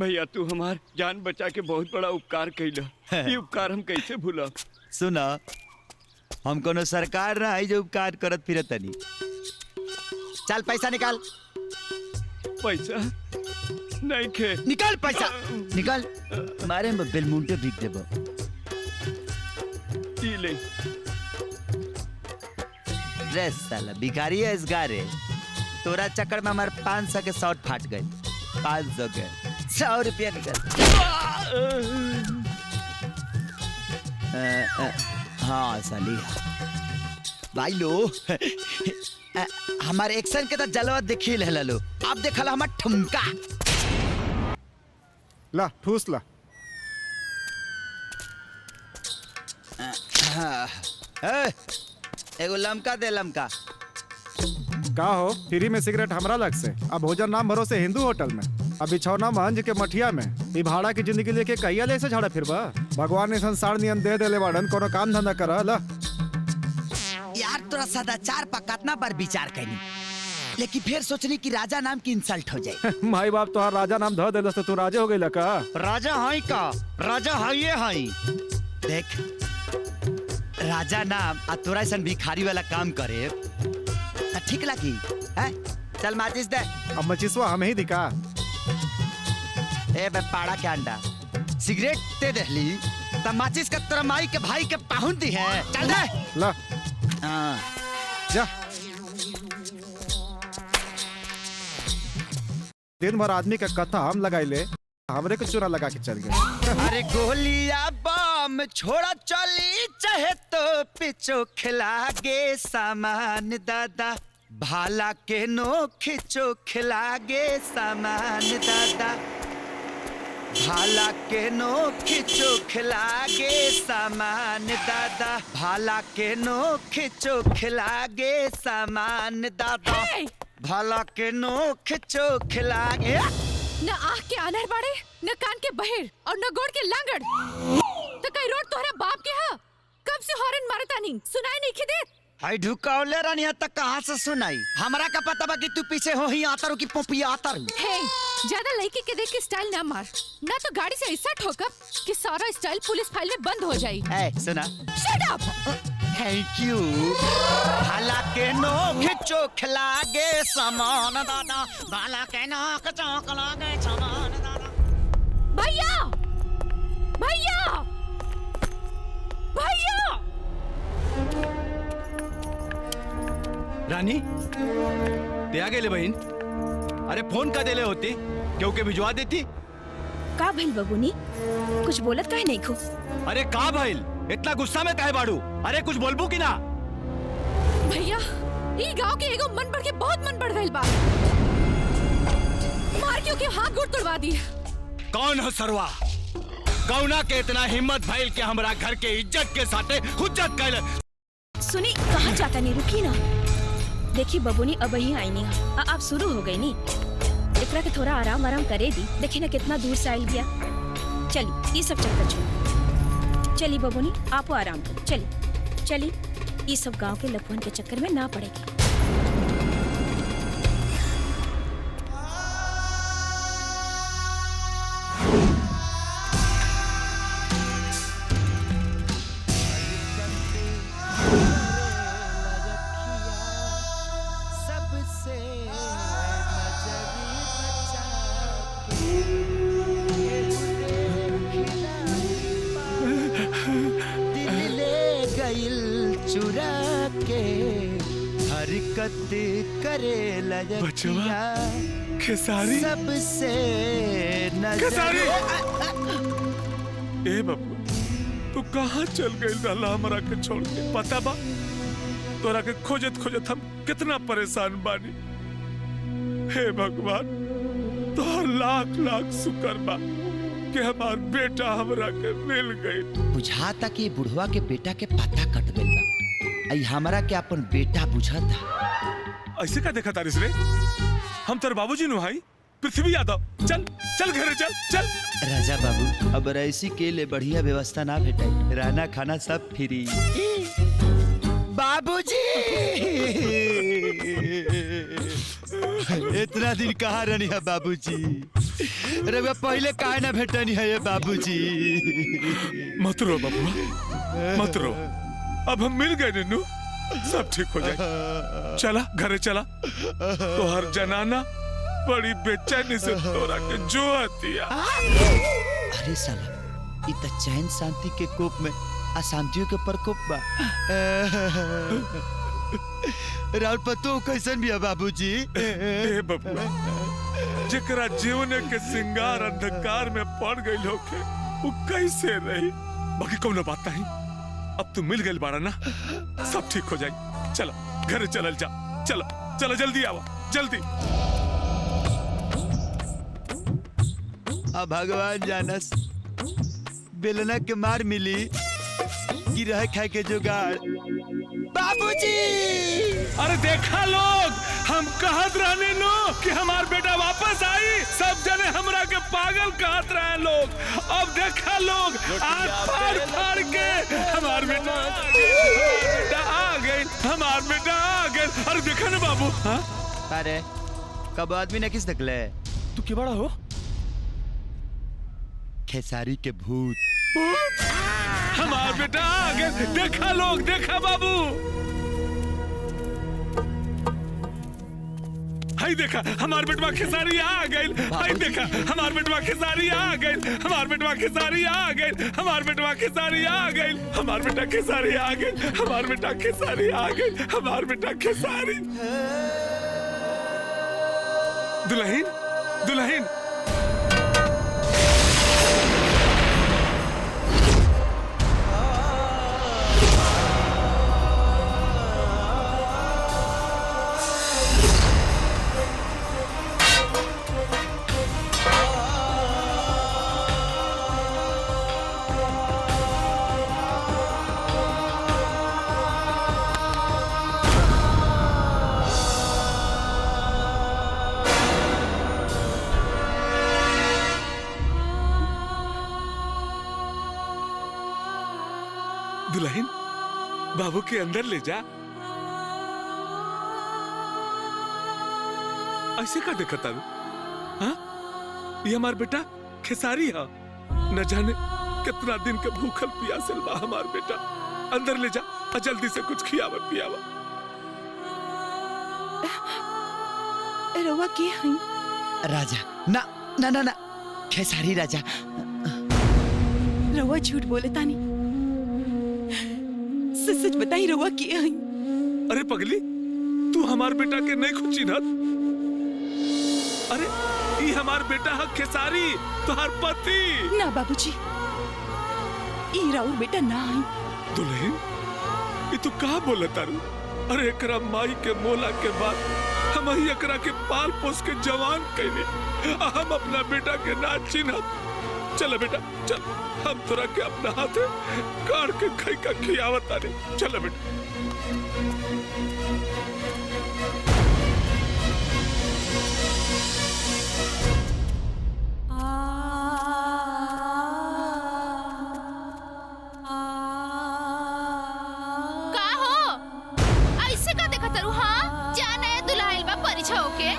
भैया तू हमार जान बचा के बहुत बड़ा उपकार कैला। ये उपकार हम कैसे भूला। सुना, हम कोनो सरकार ना है जो उपकार करत फिरत तनी। चल पैसा निकाल। पैसा नहीं खे। निकाल पैसा निकाल। मारे में बेलमुंटे बिक देबो। ई ले। रे साला भिखारी है इसगारे। तोरा चक्कर में हमारे 500 के शॉट फाट गए। 500 के 100 रुपया निकल। हाँ साली भाई लो हमारे एक्शन के तो जलवा देखी ले लो। अब देखला हमार ठुमका। ला ठूस ला। एगो लमका दे लमका। का हो फ्री में सिगरेट हमरा लग से। अब भोजन नाम भरोसे हिंदू होटल में। अब बिछौना मंज के मठिया में। ई भाड़ा की जिंदगी लेके कहिया ले से झाड़ा फिरबा। भगवान ने संसार नियम दे देले बाड़न। कोनो काम धंधा कर ला। यार तोरा सदाचार पर कितना बार विचार कैनी, लेकिन फिर सोचनी कि राजा नाम की इंसल्ट हो जाए। माई बाप तो राजा नाम ध देलस तो तू राजा हो गइल का। राजा हाई का राजा हाई हाई। देख राजा नाम आ तोरा ऐसा भिखारी वाला काम करे ठीक लगी है। चल माचिस दे। अब मचिसवा हमें ही दिखा। ए बे पाड़ा के अंडा सिगरेट दे देली त माचिस का तोरा माई के भाई के पाहुन दी है। चल दे ला। हाँ जा। दिन भर आदमी का कथा हम लगाइले, हमरे को चूरा लगा के चल गए। अरे गोलियां बम छोड़ा चली चाहे तो पिछो खिलागे सामान दादा। भाला के नो खिंचो खिलागे सामान दादा। भाला के नो खिंचो खिलागे सामान दादा। भाला के नो खिंचो खिलागे सामान दादा। भाला के नो खिंचो खिलागे। न आँख के अनर बाड़े, न कान के बहिर और न गोड़ के लांगड़। तो कई रोड तोहरा बाप के हा। कब से हॉर्न मारता नहीं सुनाई नहीं खिदे। हाय ढुकावले रानिया तक कहाँ से सुनाई। हमरा का पता बा कि तू पीछे हो ही आता रू की पोपिया आता रू। हे ज्यादा लड़की के देख के स्टाइल ना मार, ना तो गाड़ी से ऐसा ठोकर कि सारा स्टाइल पुलिस फाइल में बंद हो जाए। ए सुना। Shut up. Thank you. भाला के नो खिंचो खिलागे सामान दादा। भाला के नो खिंचो खिलागे सामान दादा। भैया भैया भैया। रानी ते आ गेले बहन। अरे फोन का देले होती क्योंकि भिजवा देती। का भइल बबुनी, कुछ बोलत काहे नहीं खो। अरे का भइल इतना गुस्सा में काहे बाड़ू। अरे कुछ बोलबू की ना। भैया ई गांव के एगो मन बढ़ के बहुत मन बढ़ गइल बा। मार क्यों के हाथ गोड़ तोड़वा दी। कौन हो सरवा। कौना के इतना हिम्मत भइल के हमरा घर के इज्जत के साथे हुज्जत कैल। सुनी कहाँ जाता नहीं, रुकी ना। देखी बबुनी अब ही आई नहीं। अब शुरू हो गई नी। एकरा के थोड़ा आराम करे दी। देखी ना कितना दूर से आइल गया। चली ये सब चक्कर छोड़। चली बबुनी आपो आराम करो। चली चली ये सब गांव के लफुअन के चक्कर में ना पड़ेगी। हरकत करे लजकिया खेसारी सबसे खेसारी। ए बाबू तू कहाँ चल गई डाला हमरा के छोड़ के। पता बा तोरा के खोजत खोजत हम कितना परेशान बानी। हे भगवान तोहर लाख लाख शुक्र बा कि हमार बेटा हमरा के मिल गई। बुझाता कि बुढ़वा के बेटा के पता कट गइल बा। आई हमरा के अपन बेटा बुझाता। ऐसे का देखा तारिस रे? हम तेरे बाबूजी नु भाई पृथ्वी यादव। चल चल घरे चल चल। राजा बाबू अब रईसी के लिए बढ़िया व्यवस्था ना भेटाई, रहना खाना सब फ्री। बाबूजी इतना दिन कहाँ रहनी है बाबूजी? अरे पहले काहे ना भेटनी है ये बाबूजी? मत रो बबुआ मत रो, अब हम मिल गए नन्नू, सब ठीक हो जाए। चला घरे चला, तो हर जनाना बड़ी बेचैनी से तोरा के जो आतिया। अरे साला इ त चैन शांति के कोप में अशांतियों के प्रकोप बा। राउत पतो कैसन भी है बाबूजी? ए बबुआ, जेकरा जीवन के सिंगार अंधकार में पड़ गई होके वो कैसे रही? बाकी कौनो बात नहीं, अब तू मिल गई बाड़ा ना, सब ठीक हो जाए। चलो घरे चलल जा, चलो चलो जल्दी आवा जल्दी। अब भगवान जानस बेलना के मार मिली कि रह खाए के जुगाड़। बाबूजी अरे देखा लोग, हम कहत रहने नो कि हमार बेटा वापस आई, सब जने हमरा के पागल कहत रहे लोग। अब देखा लोग आग फाड़ फाड़ के हमार बेटा आ गए, हमार बेटा आ गए। अरे देखा ना बाबू। हाँ अरे कब आदमी ने किस निकले? तू क्या बड़ा हो? खेसारी के भूत। हमार बेटा आ गए, देखा लोग, देखा बाबू। हाय देखा हमार बेटवा खेसारी आ गए, हाय देखा हमार बेटवा खेसारी आ गए, हमार बेटवा खेसारी आ गए, हमार बेटवा खेसारी आ गए, हमार बेटा खेसारी आ गए, हमार बेटा खेसारी आ गए, हमार बेटा खेसारी। दुल्हन दुल्हन दुल्हन बाबू के अंदर ले जा। ऐसे का देखा तारू? हाँ ये हमार बेटा खेसारी है, न जाने कितना दिन के भूखल प्यासल बा हमार बेटा। अंदर ले जा और जल्दी से कुछ खियावा पियावा। रवा के हई? राजा ना ना ना ना खेसारी राजा। रवा झूठ बोले तानी, सच बताई रवा के हई? अरे पगली, तू हमार बेटा के नहीं खुद चिन्हत? अरे ये हमार बेटा है खेसारी, तुहार पति। ना बाबूजी, ई राउर बेटा ना हई। दुल्हन ये तू कहा बोला तारू? अरे एकरा माई के मोला के बाद हम ही एकरा के पाल पोस के जवान कैले, हम अपना बेटा के ना चिन्हत। चल बेटा चल, हम तोरा के अपना हाथे काट के खाई का खियावत आने। चल बेटा। का हो? ऐसे का देखा तारू? हाँ जा नया दुल्हाइल बा परिछा होके।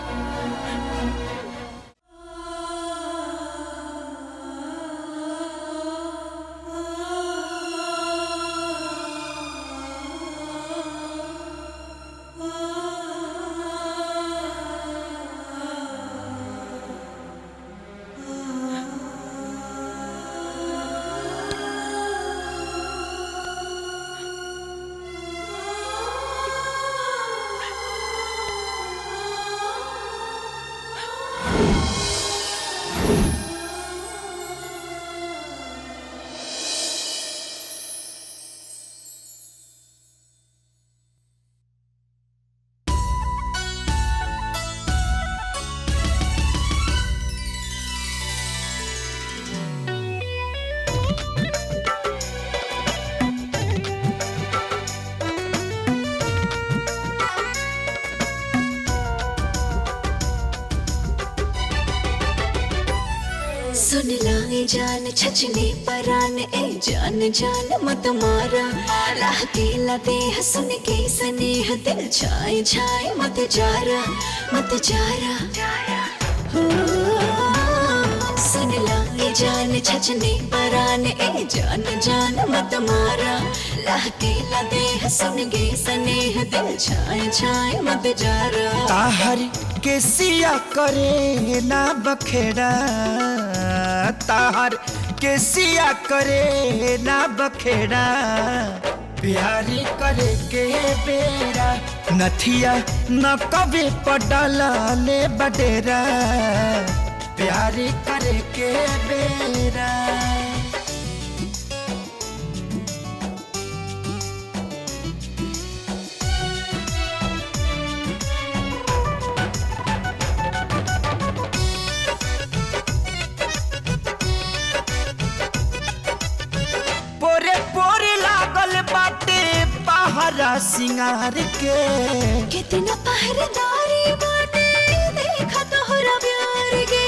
ए जान छचने परान ए जान जान मत मारा लाह केला दे हसन के स्नेह दिल छाए छाए मत जारा हो सुन ला ए जान छचने परान ए जान जान मत मारा लाह केला दे हसन के स्नेह दिल छाए छाए मत जारा ताहर के सिया करे ना बखेड़ा ताहर के सिया करे ना बखेड़ा प्यारी करे के बेरा नथिया न कभी पडला ले बडेरा प्यारी करे के बेरा पोरे पोरे लागल बाटे पहरा सिंगार के कितना पहरेदारी बाटे देखा तोहरा प्यार के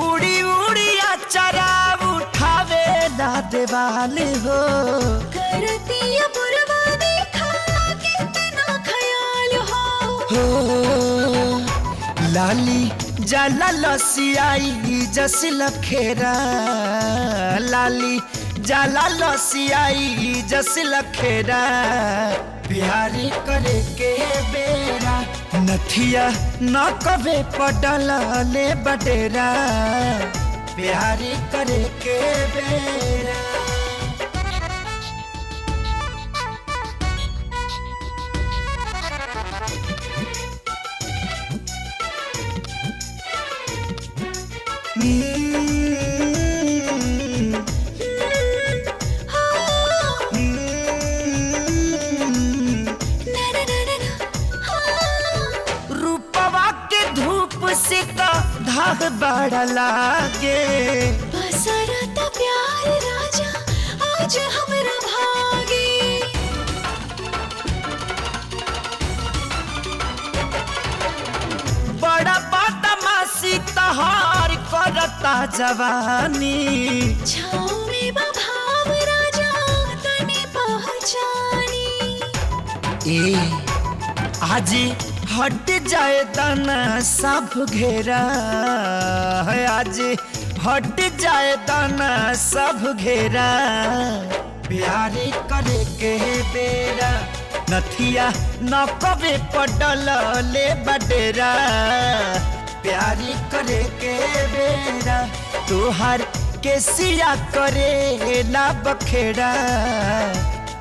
उड़ी उड़ी अचरा उठावे ना देवाल हो करतिया पुरवा देखा कितना ख्याल हो लाली जाला लसियाई जस लखेरा लाली जाला लसियाई जस लखेरा प्यारी करे के बेरा नथिया न कवे पडला ले बडेरा प्यारी करे के बेरा रूपवा के धूप से का धाग बड़ा लागे बसरता प्यार राजा आज हमरा भागे बड़ा बदमाशी तहार करता जवानी छाँव में बभाव राजा तने पहचानी ए आज हट जाए तना सब घेरा है आज हट जाए तना सब घेरा प्यारी करे के बेरा नथिया न कवे पडल ले बडेरा प्यारी करे के बेरा तुहार के सिया करे ना बखेड़ा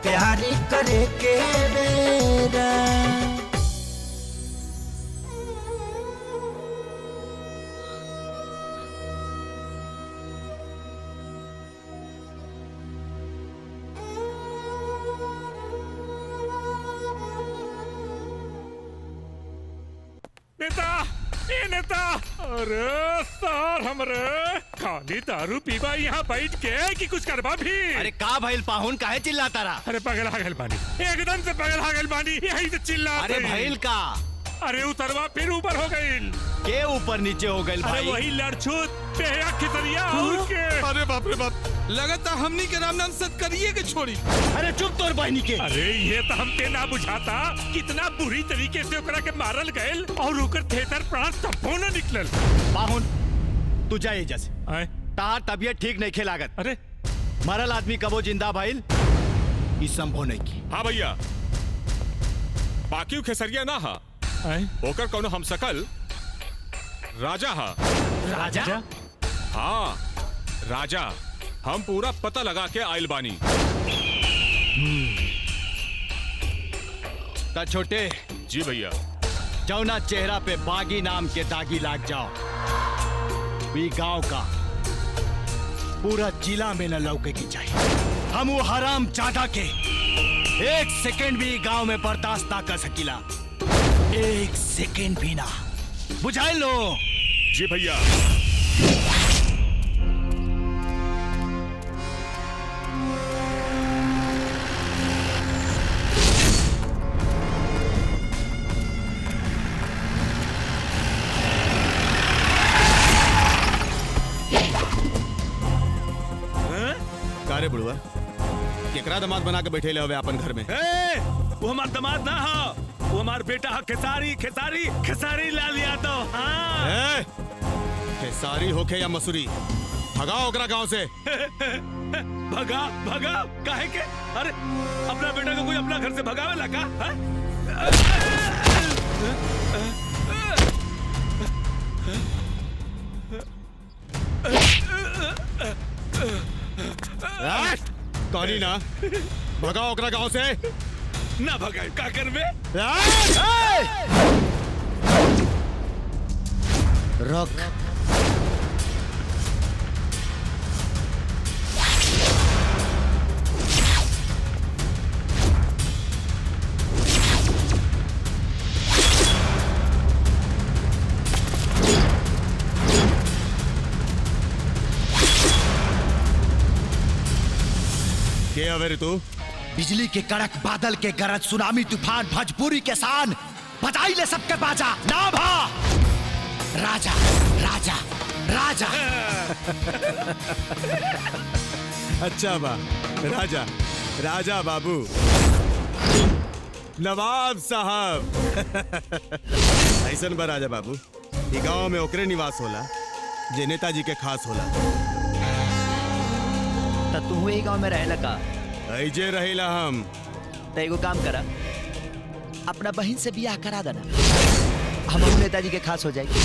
प्यारी करे के बेरा नेता ए नेता अरे सर हमरे खाली दारू पीबा यहाँ बैठ के कि कुछ करबा भी अरे का भइल पाहुन काहे चिल्लाता रहा अरे पगला गल बानी एकदम से पगला गल बानी यही से चिल्ला अरे भइल का अरे उतरवा फिर ऊपर हो गई के ऊपर नीचे हो गई भाई अरे वही लड़छूत बेहया खितरिया उसके अरे बाप रे बाप लगातार हमनी के राम नाम सत करिए के छोड़ी अरे चुप तोर बहनी के अरे ये तो हमके ना बुझाता कितना बुरी तरीके से ओकरा के मारल गयल और ओकर थेतर प्राण तब्बो न निकलल पाहुन तू जा एजा से तार तबियत ठीक नहीं खेलागत अरे मरल आदमी कबो जिंदा भइल ई संभव नहीं की हाँ भैया बाकी खेसरिया ना हा ओकर कौनो हम सकल राजा हा राजा हाँ राजा हम पूरा पता लगा के आइल बानी ता छोटे जी भैया जौना चेहरा पे बागी नाम के दागी लाग जाओ भी गांव का पूरा जिला में न लौके की चाहिए हम वो हराम जादा के एक सेकेंड भी गांव में बर्दाश्त ना कर सकीला एक सेकेंड भी ना बुझाई लो जी भैया रे बुढ़वा केकरा दामाद बना के बैठे ले हवे अपन घर में? ए, वो हमार दामाद ना हो, वो हमार बेटा है खेसारी खेसारी खेसारी लाल यादव। हाँ ए, खेसारी होके या मसूरी, भगाओ ओकरा गांव से। भगा भगा काहे के? अरे अपना बेटा को कोई अपना घर से भगावे लगा? कहानी ना भगाओ ओकरा गांव से। ना भगाए का करबे? रोक। के हवे रे तू? बिजली के कड़क, बादल के गरज, सुनामी तूफान, भोजपुरी के शान, बजाई ले सबके बाजा। नाम हा राजा राजा राजा। अच्छा बा, राजा राजा बाबू, नवाब साहब। ऐसन बा राजा बाबू, ई गांव में ओकरे निवास होला जे नेताजी के खास होला। त तू ही गांव में रहेला का? ऐजे रहेला हम। त एगो काम करा, अपना बहन से बियाह करा देना, हम नेताजी के खास हो जाएगी।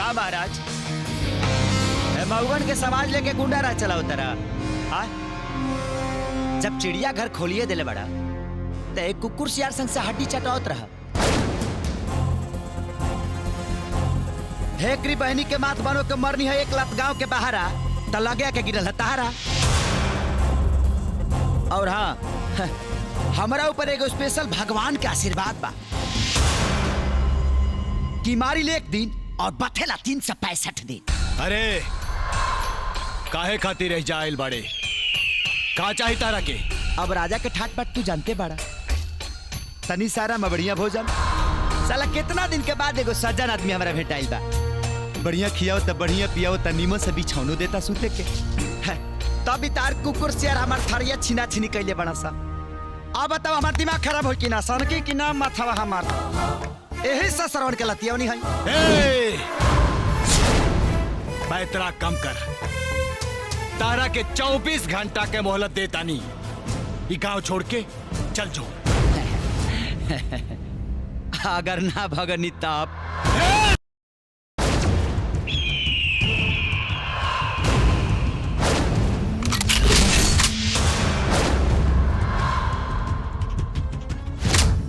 महाराज मऊगन के समाज लेके गुंडा राज चलाओ तरा। जब चिड़िया घर खोलिए दिले बड़ा तो एक कुकुर सियार संग से हड्डी चटावत रहा। हेकरी बहनी के माथ बनो के मरनी है एक लत गांव के बाहरा तो लगे के गिरल है तारा। और हाँ, हमारा ऊपर एगो स्पेशल भगवान के आशीर्वाद बा कि मारी ले एक दिन और बथेला 365 दिन। अरे काहे खातिर रह जाइल बड़े, का चाही तारा के? अब राजा के ठाट बाट तू जानते बड़ा, तनी सारा मबड़िया भोजन। साला कितना दिन के बाद एगो सज्जन आदमी हमारा भेटाइल बा। बढ़िया खियाओ त बढ़िया पियाओ त नीमन से बिछौनो देता सुते के। तब तार कुकुर से हमार थरिया छीना छीनी कैले बड़ा सा। अब बताओ हमार दिमाग खराब हो कि ना, सनकी कि ना माथवा हमार यही से श्रवण के लतियवनी है। बैतरा कम कर, तारा के 24 घंटा के मोहलत देता नहीं, ये गांव छोड़ के चल जाओ। अगर ना भगनी तब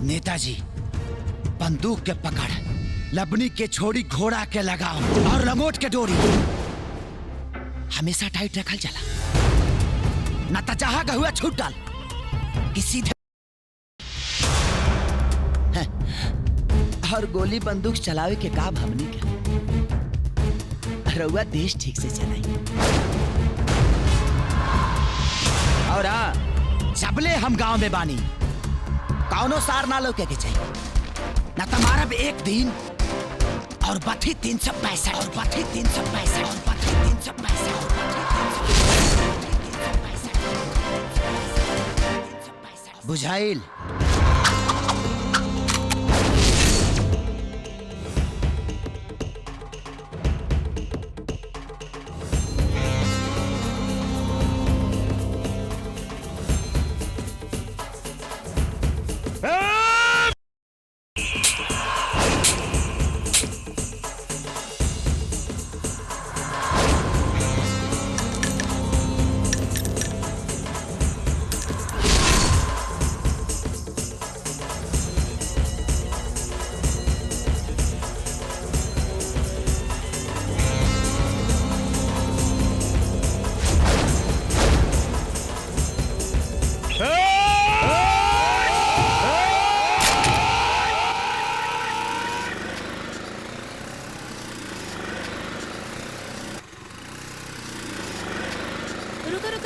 नेताजी बंदूक के पकड़, लबनी के छोड़ी घोड़ा के लगाओ और लंगोट के डोरी हमेशा टाइट रखल चला, न तो जहां का हुआ छूट डाल कि सीधे। और गोली बंदूक चलावे के काम हमनी के रउआ देश ठीक से चलाई। और जबले हम गांव में बानी कौनो सार ना लोके के चाहिए, ना तुम्हारा भी एक दिन और बथी 365 और बथी 365 और बथी 365 और बथी 365 बुझाइल।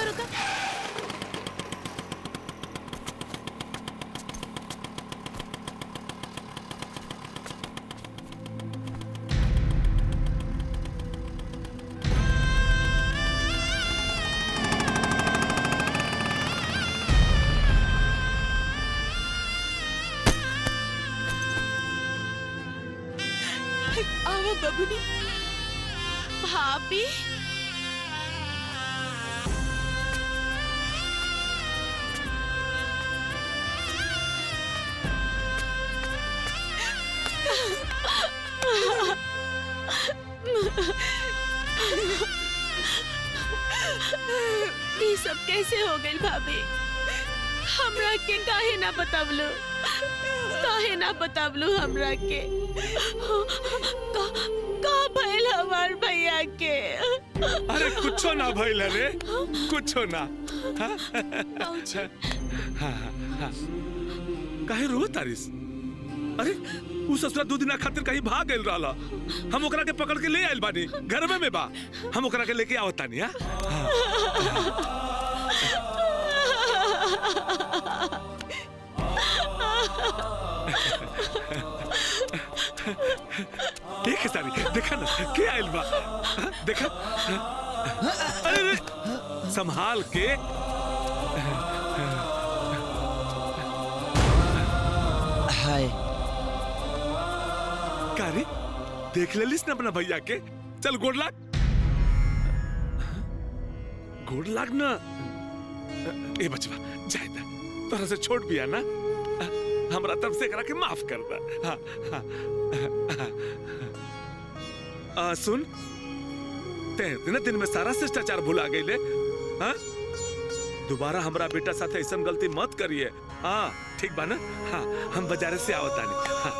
रुका। आओ बबुनी। भाभी ये सब कैसे हो गई भाभी? हमरा के काहे ना बतावलो? काहे ना बतावलो हमरा के? का भइल हमार भैया के? अरे कुछो ना भइल रे, कुछो ना। काहे रो तारिस? अरे उ ससुरा 2 दिन खातिर कहीं भाग गइल रहला। हम ओकरा के पकड़ के ले आइल बानी, घर में बा। हम ओकरा के लेके आवत तानी। देख सारी, देखा ना के आइल बा। देखा, अरे संभाल के। हाय कारी देख लेलिस ना अपना भैया के? चल गोड़ लाग, गोड़ लाग ना। ए बचवा जाए दा, तोरा से छोट बिया ना, हमरा तरफ से एकरा के माफ कर दा। सुन, ते इतने दिन में सारा शिष्टाचार भुला गईले। हाँ, दोबारा हमरा बेटा साथे ऐसा गलती मत करिए। हाँ ठीक बा ना? हाँ, हम बाजारे से आवतानी। हाँ।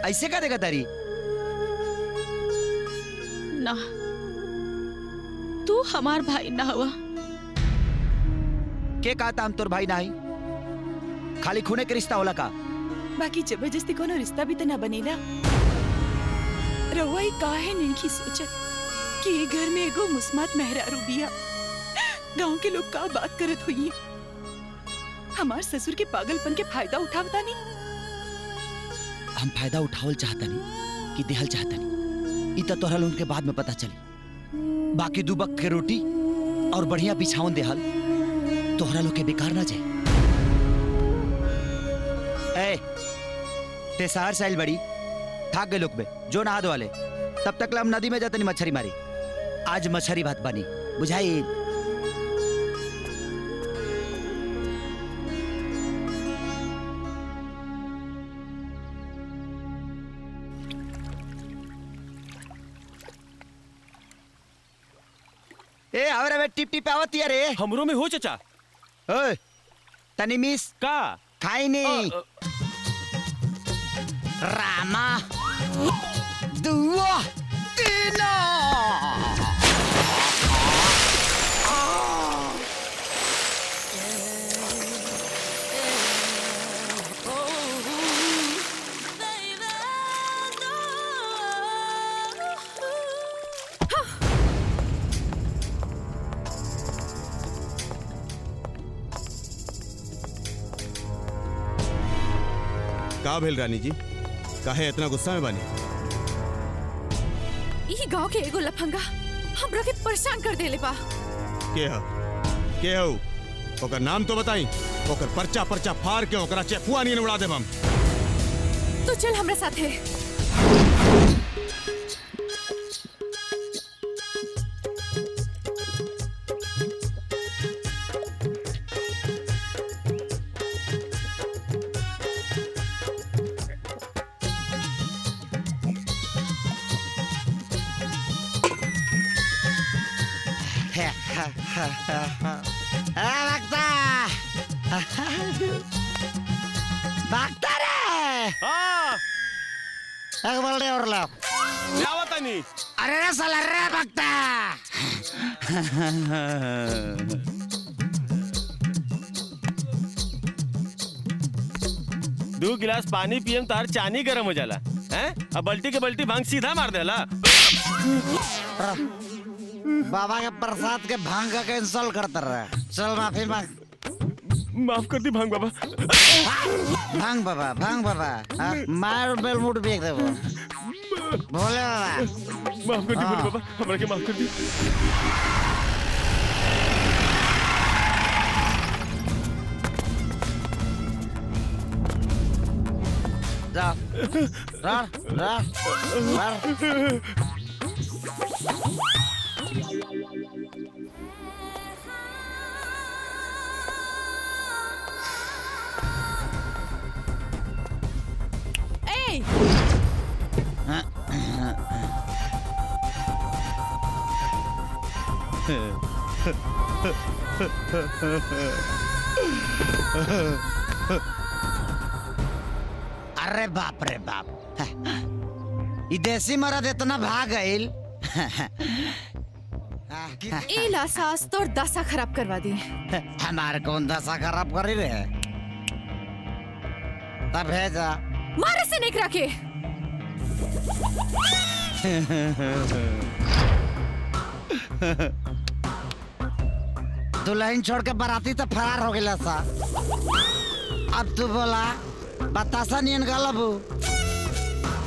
ऐसे का देगा तारी? ना, तू हमार भाई ना हुआ। के कहा था हम तोर भाई ना ही? खाली खूने के रिश्ता होला का? बाकी जबरदस्ती कोनो रिश्ता भी तो ना बनेला। रहुआ ही काहे नहीं की सोचत कि ये घर में एगो मुस्मात मेहरारू बिया। गांव के लोग का बात करत हुई? हमार ससुर के पागलपन के फायदा उठावता नहीं। हम फायदा उठावल चाहता नहीं कि देहल चाहता नहीं। इतना तोहरा लोगन के बाद में पता चली। बाकी 2 वक्त के रोटी और बढ़िया बिछावन देहल तोहरा लोग के बेकार ना जाए। ए, ते शहर साइल बड़ी थक गए लोग बे, जो नहा दो वाले। तब तक हम नदी में जाते नहीं मछली मारी। आज मछली भात बनी, बुझाई? ए हमरा में टिप टिप आवती है रे। हमरो में हो चाचा। ओए तनी मिस का खाई नहीं। रामा दुआ तीना। का भेल रानी जी? काहे इतना गुस्सा में बानी? ई गांव के एगो लफंगा हमरा के परेशान कर देले बा। के हो? के हो? ओकर नाम तो बताई। ओकर पर्चा पर्चा फाड़ के ओकरा चेफुआ नहीं उड़ा देब हम। तो चल हमरा साथे। भागता रे। हाँ। एक बल्ले और ला। क्या बता नहीं? अरे रे साला रे भागता। 2 गिलास पानी पियम तार चानी गरम हो जाला। हैं? अब बल्टी के बल्टी भांग सीधा मार देला। बाबा के प्रसाद के भांग का कैंसल करता रहे। चल माफी मांग। माफ कर दी भांग बाबा। भांग बाबा, भांग बाबा। हाँ, मार बेलमुट बेच दे वो। भोले बाबा। माफ कर दी भोले बाबा, हमरा के माफ कर दी। अरे बाप रे बाप, ई देसी मर्द इतना भाग गइल। एला सास तोर दशा खराब करवा दी। हमारे कौन दशा खराब करी रे? तब भेजा मारे से निकरा के। दुल्हन छोड़ के बाराती तो फरार हो गया सा। अब तू बोला बतासा नियन गलबू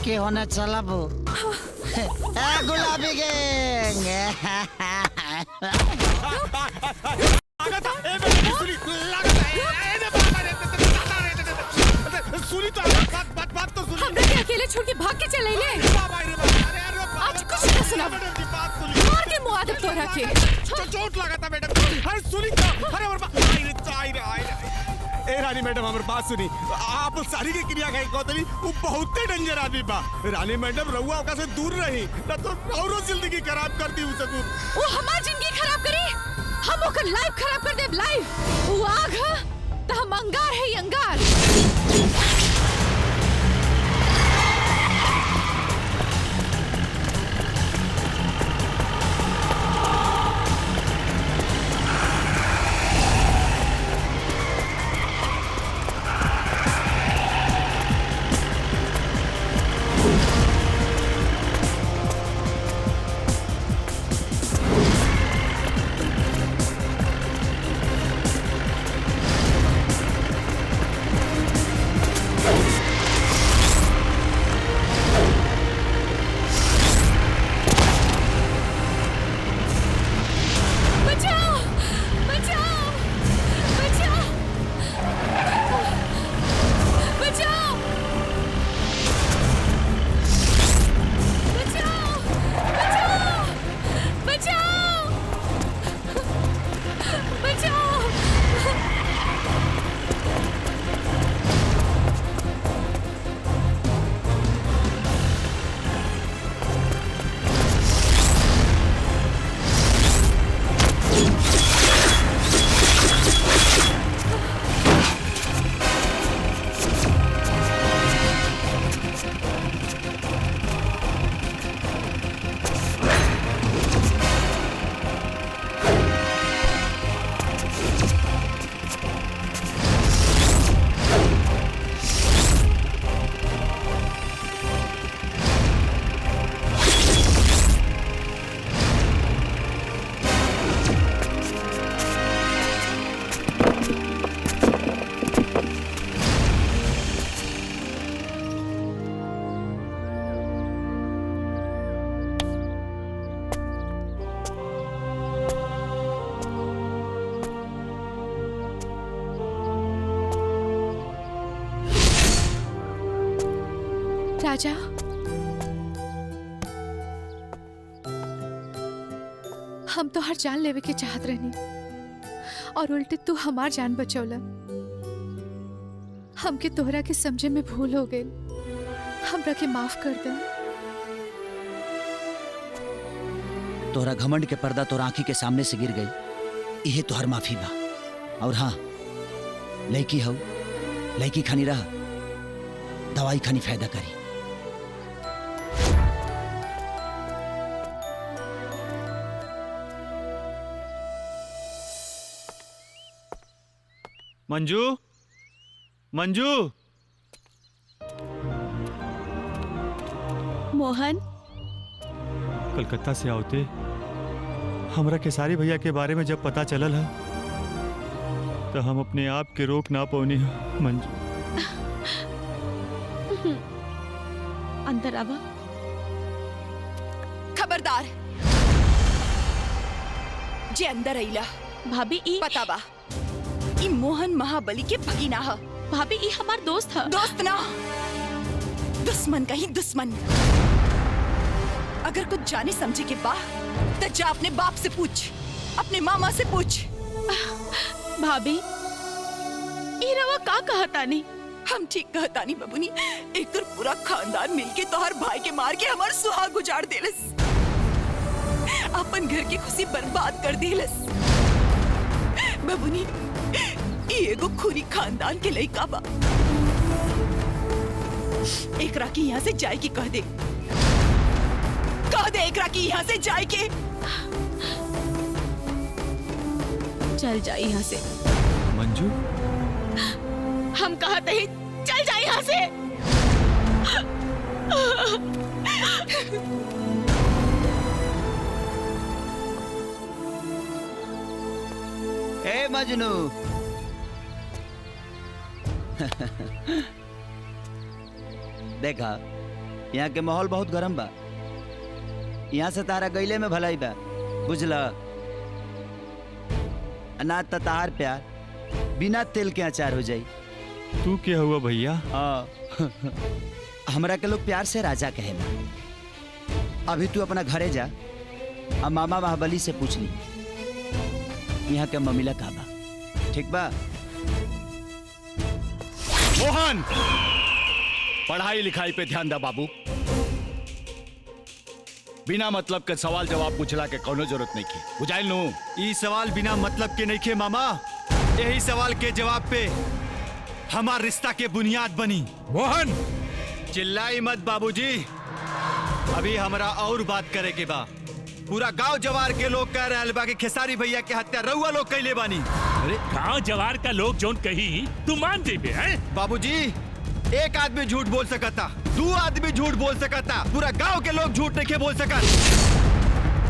के होने चलबू। ए गुलाबी गैंग। सुनी तो बात तो सुनी। हमरा के अकेले छोड़ के भाग के चले ले। आज कुछ ना सुना। मार के मुआ दे तोरा के। चोट लगा था मैडम। अरे सुनी तो। अरे आई रे। ए रानी मैडम हमारे बात सुनी। आप सारी की क्रिया कहीं कहतली वो बहुत डेंजर आदमी बा। रानी मैडम रहुआ ओका से दूर रही ना तो औरो जिंदगी खराब कर दी उसे दूर। वो हमार जिंदगी खराब करी। हम ओकर लाइफ खराब कर देब लाइफ। वो आग है तो हम अंगार है अंगार। राजा, हम तो हर जान लेवे के चाहत रहनी और उल्टे तू हमार जान बचौला। हमके तोहरा के समझे में भूल हो गई। हमरा के माफ कर दे। तोहरा घमंड के पर्दा तोहरा आंखी के सामने से गिर गई। यही तोहर माफी बा। और हाँ, लड़की हो, लड़की खानी रहा, दवाई खानी फायदा करी। मंजू, मंजू, मोहन कलकत्ता से आवते हमरा केसारी भैया के बारे में जब पता चलल है तो हम अपने आप के रोक ना पौनी है मंजू। अंदर आवा। खबरदार जे अंदर आइला। भाभी ई पता बा ई मोहन महाबली के भगीना ह। भाभी ई हमार दोस्त ह। दोस्त ना दुश्मन का ही दुश्मन। अगर कुछ जाने समझे के बा तो जा अपने बाप से पूछ, अपने मामा से पूछ। भाभी ई रवा का कहता नहीं? हम ठीक कहता नहीं बबुनी। एक तो पूरा खानदान मिलके तोहर भाई के मार के हमार सुहाग उजाड़ देलस, अपन घर की खुशी बर्बाद कर देलस। बबुनी ई एगो खूनी खानदान के लइका बा। एकरा की यहाँ से जाए की कह दे, कह दे एकरा की यहाँ से जाए के। चल जा यहाँ से। मंजू हम कहते ही चल जा यहाँ से। ए मजनू देखा यहाँ के माहौल बहुत गरम बा। यहाँ से तारा गईले में भलाई बा, बुझला? अनाज तार प्यार बिना तेल के अचार हो जाई। तू क्या हुआ भैया? हाँ हमरा के लोग प्यार से राजा कहेला। अभी तू अपना घरे जा और मामा महाबली से पूछ ली यहाँ के ममिला का बा, ठीक बा? मोहन पढ़ाई लिखाई पे ध्यान दा बाबू। बिना मतलब के सवाल जवाब पूछला के कोनो जरूरत नहीं की, बुझाइल नु? ई सवाल बिना मतलब के नहीं खे मामा। यही सवाल के जवाब पे हमार रिश्ता के बुनियाद बनी। मोहन चिल्लाई मत बाबूजी, अभी हमरा और बात करे के बा। पूरा गांव जवार के लोग कह रहे बा कि खेसारी भैया के हत्या रउआ लोग कैले बानी। अरे गांव जवार का लोग जोन कही तू मान जेबे हैं? बाबूजी एक आदमी झूठ बोल सकता, दो आदमी झूठ बोल सकता, पूरा गांव के लोग झूठ नहीं बोल सकत।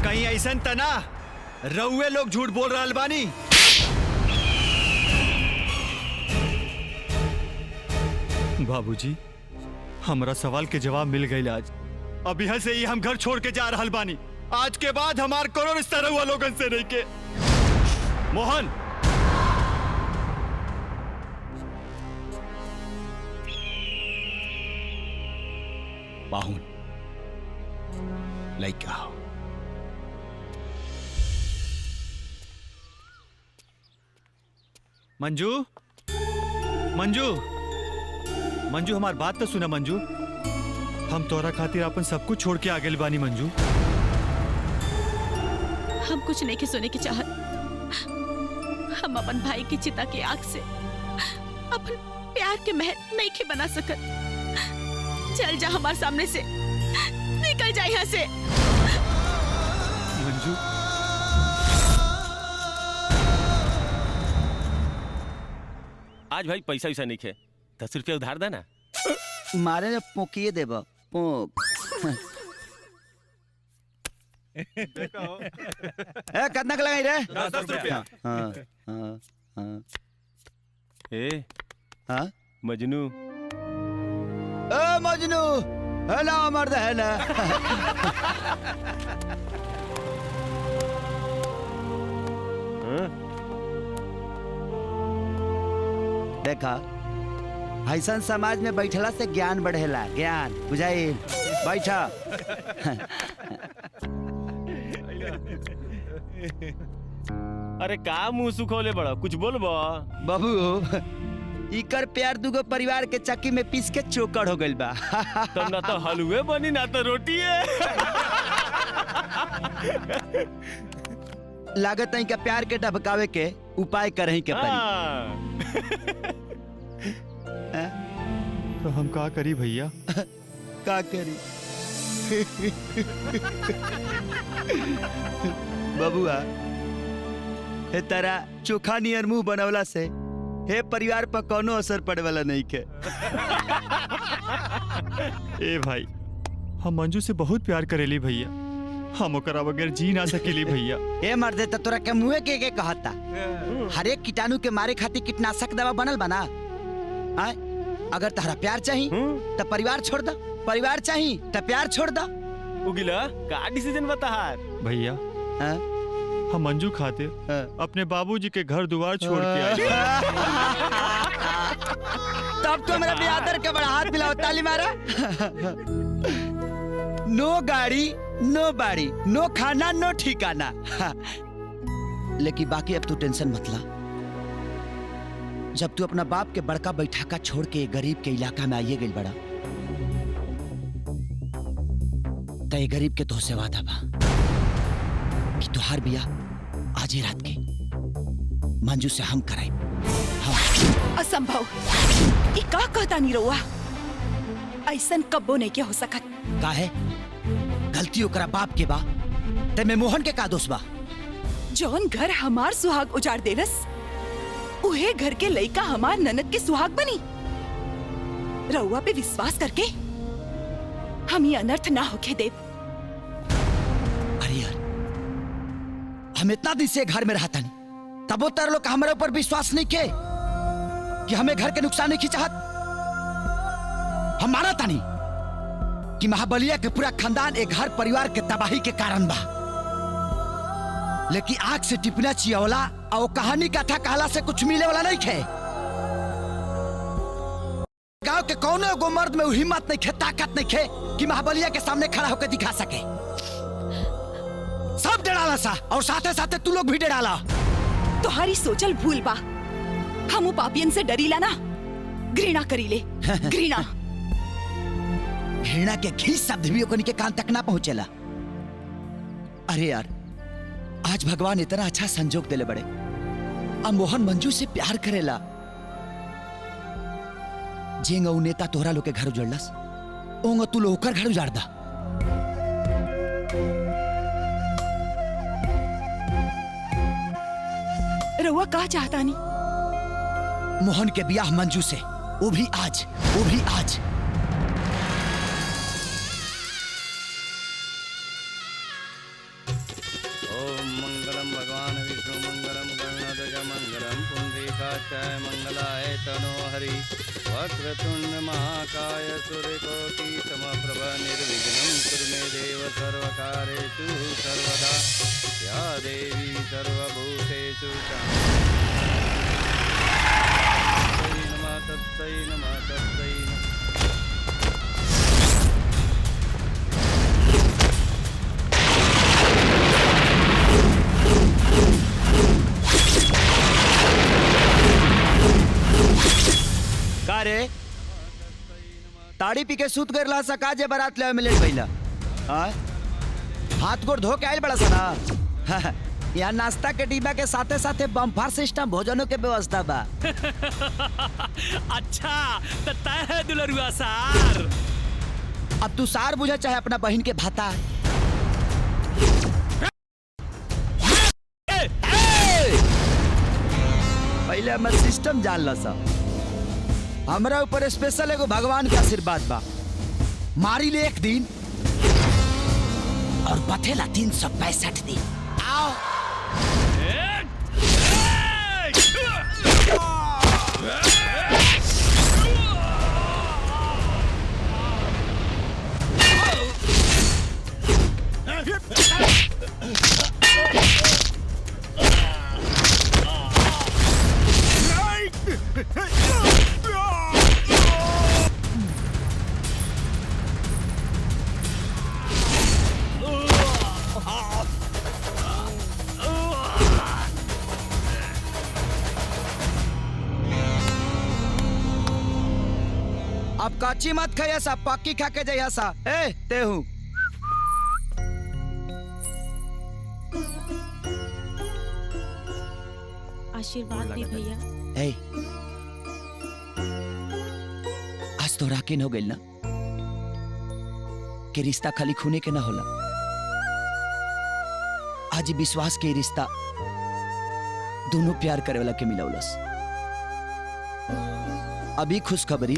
कहीं ऐसा तना रउए लोग झूठ बोल रहा बानी। बाबूजी हमरा सवाल के जवाब मिल गई आज। अब यहाँ से ही हम घर छोड़ के जा रहल बानी। आज के बाद हमार कोनो रिश्ता रउआ लोगन से नहीं के। मोहन बाहुन लइका हो। मंजू मंजू मंजू हमार बात तो सुना मंजू। हम तोरा खातिर अपन सब कुछ छोड़ के आ गए बानी मंजू। हम कुछ नहीं के सुने की चाहत। हम अपन भाई की चिता की आग से अपन प्यार के महल नहीं के बना सकत। चल जा हमारे सामने से, निकल जा यहाँ से। मंजू आज भाई पैसा वैसा नहीं खे, 10 रुपया उधार देना। मारे ने पोकिए देब पोक। कितना का लगाई रे? 10 रुपया। हाँ हाँ हाँ। ए हाँ मजनू। ए मजनू हेला मर्द हेला। देखा ऐसा समाज में बैठला से ज्ञान बढ़ेला, ज्ञान बुझाइल? बैठा। अरे का मुंह सुखोले बड़ा, कुछ बोलबो? बाबू इकर प्यार दुगो परिवार के चक्की में पीस के चोकर हो गइल बा। तब ना तो हलवे बनी ना तो रोटी है। लागत है का प्यार के ढबकावे के उपाय करही के पड़ी। तो हम का करी भैया? का करी? बबुआ हे तारा चोखा नियर मुंह बनवला से हे परिवार पर कोनो असर पड़े वाला नहीं के। ए भाई हम मंजू से बहुत प्यार करेली भैया। हम ओकरा बगैर जी ना सकेली भैया। ए मर्दे त तोरा के मुंहे के कहता हर एक कीटाणु के मारे खातिर कीटनाशक दवा बनल बना। आय अगर तहरा प्यार चाहिए तो परिवार छोड़ दो, परिवार चाहिए तो प्यार छोड़ दो। उगिला का डिसीजन बता भैया हम मंजू खातिर अपने बाबूजी के घर द्वार छोड़ के आए। तब तो मेरा ब्यादर के बड़ा हाथ मिलाओ, ताली मारा। नो गाड़ी नो बाड़ी, नो खाना नो ठिकाना। लेकिन बाकी अब तू टेंशन मत ला। जब तू अपना बाप के बड़का बैठाका छोड़ के गरीब के इलाका में आइए गई बड़ा, तो ये गरीब के तो से वादा बा कि तुहार बिया आज ही रात के मंजू से हम कराई। असंभव, ये का कहता नहीं रहुआ? ऐसन कब्बो नहीं क्या हो सकत। का है गलती ओकरा बाप के बा, ते में मोहन के का दोष बा? जौन घर हमार सुहाग उजाड़ देलस, उहे घर के लइका हमार ननद के सुहाग बनी। रहुआ पे विश्वास करके हम ये अनर्थ ना होके देव। अरे यार, हम इतना दिन से घर में रहता नहीं, तब वो तार लोग हमारे ऊपर विश्वास नहीं के कि हमें घर के नुकसान नहीं की चाहत। हम माना था नहीं कि महाबलिया के पूरा खानदान एक घर परिवार के तबाही के कारण बा, लेकिन आग से टिपना चियवला और कहानी कथा कहला से कुछ मिले वाला नहीं खे। गांव के कौनो एगो मर्द में हिम्मत नहीं खे, ताकत नहीं खे कि महाबलिया के सामने खड़ा होकर दिखा सके। सब डराला सा, और साथे साथे तू लोग भी डराला। तुम्हारी सोचल भूल बा। हम पापियन से डरीला ना, घृणा करीले। घृणा घृणा के घी शब्द भी ओकनी के कान तक ना पहुंचेला। अरे यार, आज भगवान इतना अच्छा संजोग देले बड़े, अब मोहन मंजू से प्यार करेला। जेंगा उ नेता तोहरा लोग के घर उजड़लस, ओंगा तू लोग ओकर घर उजाड़ दा। रहुआ का चाहता नहीं? मोहन के ब्याह मंजू से, वो भी आज, वो भी आज। ओम मंगलम भगवान विष्णु मंगलम गरुणध्वज मंगलम पुंडरीकाक्षाय मंगलाय तनो हरि वक्रतुंड महाकाय सूर्यकोटि समप्रभ निर्विघ्नं कुरु मे देव सर्वकार्येषु सर्वदा या देवी सर्वभूतेषु तस्मै नमः तस्मै नमः। का रे ताड़ी पी के सूत कर ला सका जे बारात ले मिले पहिला। हाथ गोड़ धो के आइल बड़ा सा ना। यहाँ नाश्ता के डिब्बा के साथे साथे बम्फार सिस्टम भोजनों के व्यवस्था बा। अच्छा तो तय है दुलरुआ सार। अब तू सार बुझा चाहे अपना बहन के भाता। पहले हमर सिस्टम जान ला सा। हमरा ऊपर स्पेशल एगो भगवान के आशीर्वाद बा। मारी ले एक दिन और बथेला 365 दिन। आओ अब काची मत खाया सा, पक्की खा के जाइया सा। ए ते हूँ आशीर्वाद दी भैया। ए आज तो राकिन हो गई ना कि रिश्ता खाली खूने के ना होला। आज विश्वास के रिश्ता दोनों प्यार करे वाला के मिलौलस। अभी खुशखबरी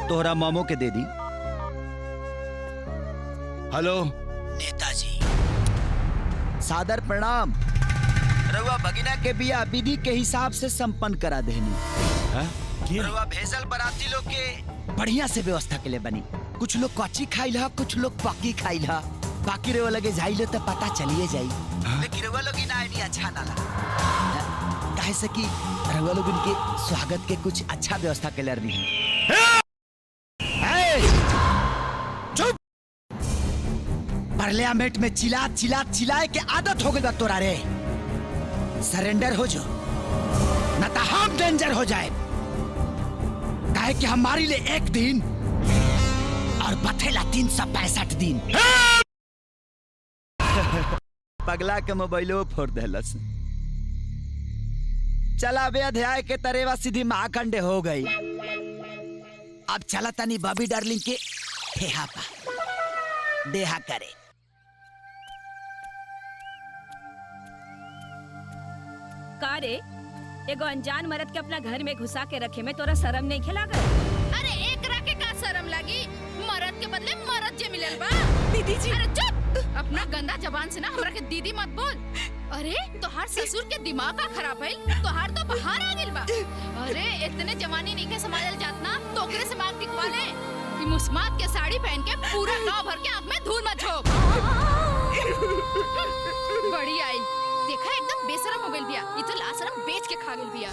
तोहरा मामो के दे दी हेलो नेताजी सादर प्रणाम। रउआ भगिना के बिया विधि के हिसाब से संपन्न करा देनी। रउआ भेजल बराती लोग के बढ़िया से व्यवस्था के लिए बनी। कुछ लोग कच्ची खाइल हा, कुछ लोग पक्की खाइल हा। बाकी रउआ लगे जाइले तो पता चलिए जाई। लेकिन रउआ लोग ना आइडिया अच्छा ना लगा। काहे से कि रउआ लोग इनके स्वागत के कुछ अच्छा व्यवस्था के लिए रही। चुप! पार्लियामेंट में चिल्लाए के आदत हो गई बा तोरा रे। सरेंडर हो जो, न तो हम डेंजर हो जाए। काहे कि हमारी लिए एक दिन और बथेला 365 दिन। पगला के मोबाइलो फोड़ देलस। चला बे अध्याय के तरेवा सीधी महाखंडे हो गई। अब चला तनी बॉबी डार्लिंग के ठेहा पा देहा करे। का रे एगो अनजान मर्द के अपना घर में घुसा के रखे में तोरा शर्म नहीं खेला कर? अरे एक के का शर्म लगी? मरद के बदले मरद जे मिलल बा। दीदी जी अरे चुप! अपना गंदा जबान से ना हमरा के दीदी मत बोल। अरे तोहार ससुर के दिमाग का खराब है, तोहार तो बाहर आ गेल बा। अरे इतने जवानी नहीं के संभालल जात ना, तो ओकरे से मांग टिकवा ले। कि मुस्मात के साड़ी पहन के पूरा गांव भर के आंख में धूल मत झोंक। बड़ी आई देखा एकदम बेशरम हो गइल बिया। ये तो लाशरम बेच के खा गेल बिया।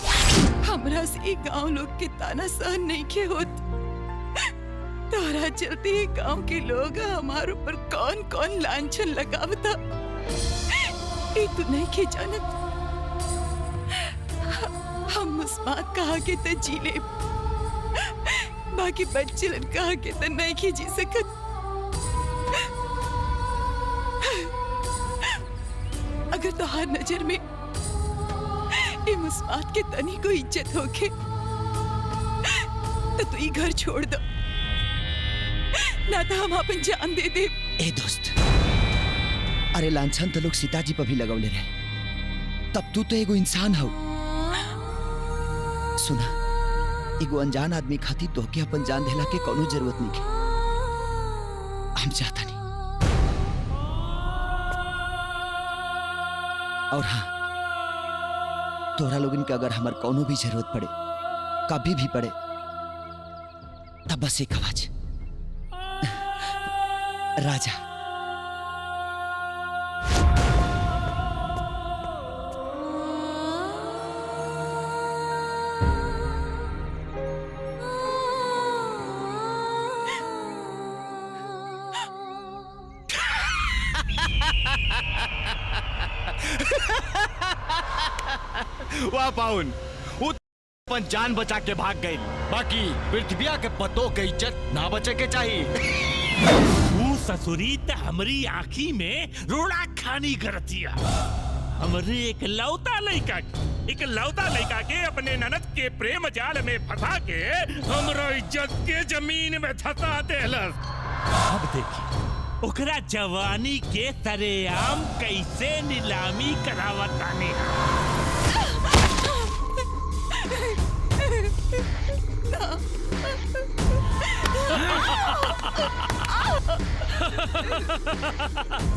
हमरा से गांव लोग के ताना सहन नहीं के होत। तारा चलते ही गांव के लोग हमारे ऊपर कौन कौन लांछन लगावता ये तो नहीं के जानत। हम मुस्मात कहा के तो जी ले, बाकी बच्चन कहा के तो नहीं के जी सकत। अगर तोहार नजर में ये मुस्मात के तनी को इज्जत होके तो तू ये घर छोड़ दो, ना तो हम अपन जान दे दे। ए दोस्त, अरे लांछन तो लोग सीताजी पर भी लगौले रहे, तब तू तो एगो इंसान हो। सुना, एगो अनजान आदमी खातिर तोहके अपन जान देला के कोनो जरूरत नहीं के। हम चाहता नहीं। और हाँ, तोरा लोगन के अगर हमार कोनो भी जरूरत पड़े, कभी भी पड़े, तब बस एक आवाज, राजा। वाह पाउन, वो अपन जान बचा के भाग गई। बाकी पृथ्विया के पतों के इज्जत ना बचे के चाहिए। तू ससुरी त हमरी आँखी में रोड़ा खानी करतिया। हमरे एक लौता लड़का के अपने ननद के प्रेम जाल में फंसा के हमरा इज्जत के जमीन में धसा देलस। अब देखी ओकरा जवानी के सरेआम कैसे नीलामी करावतानी।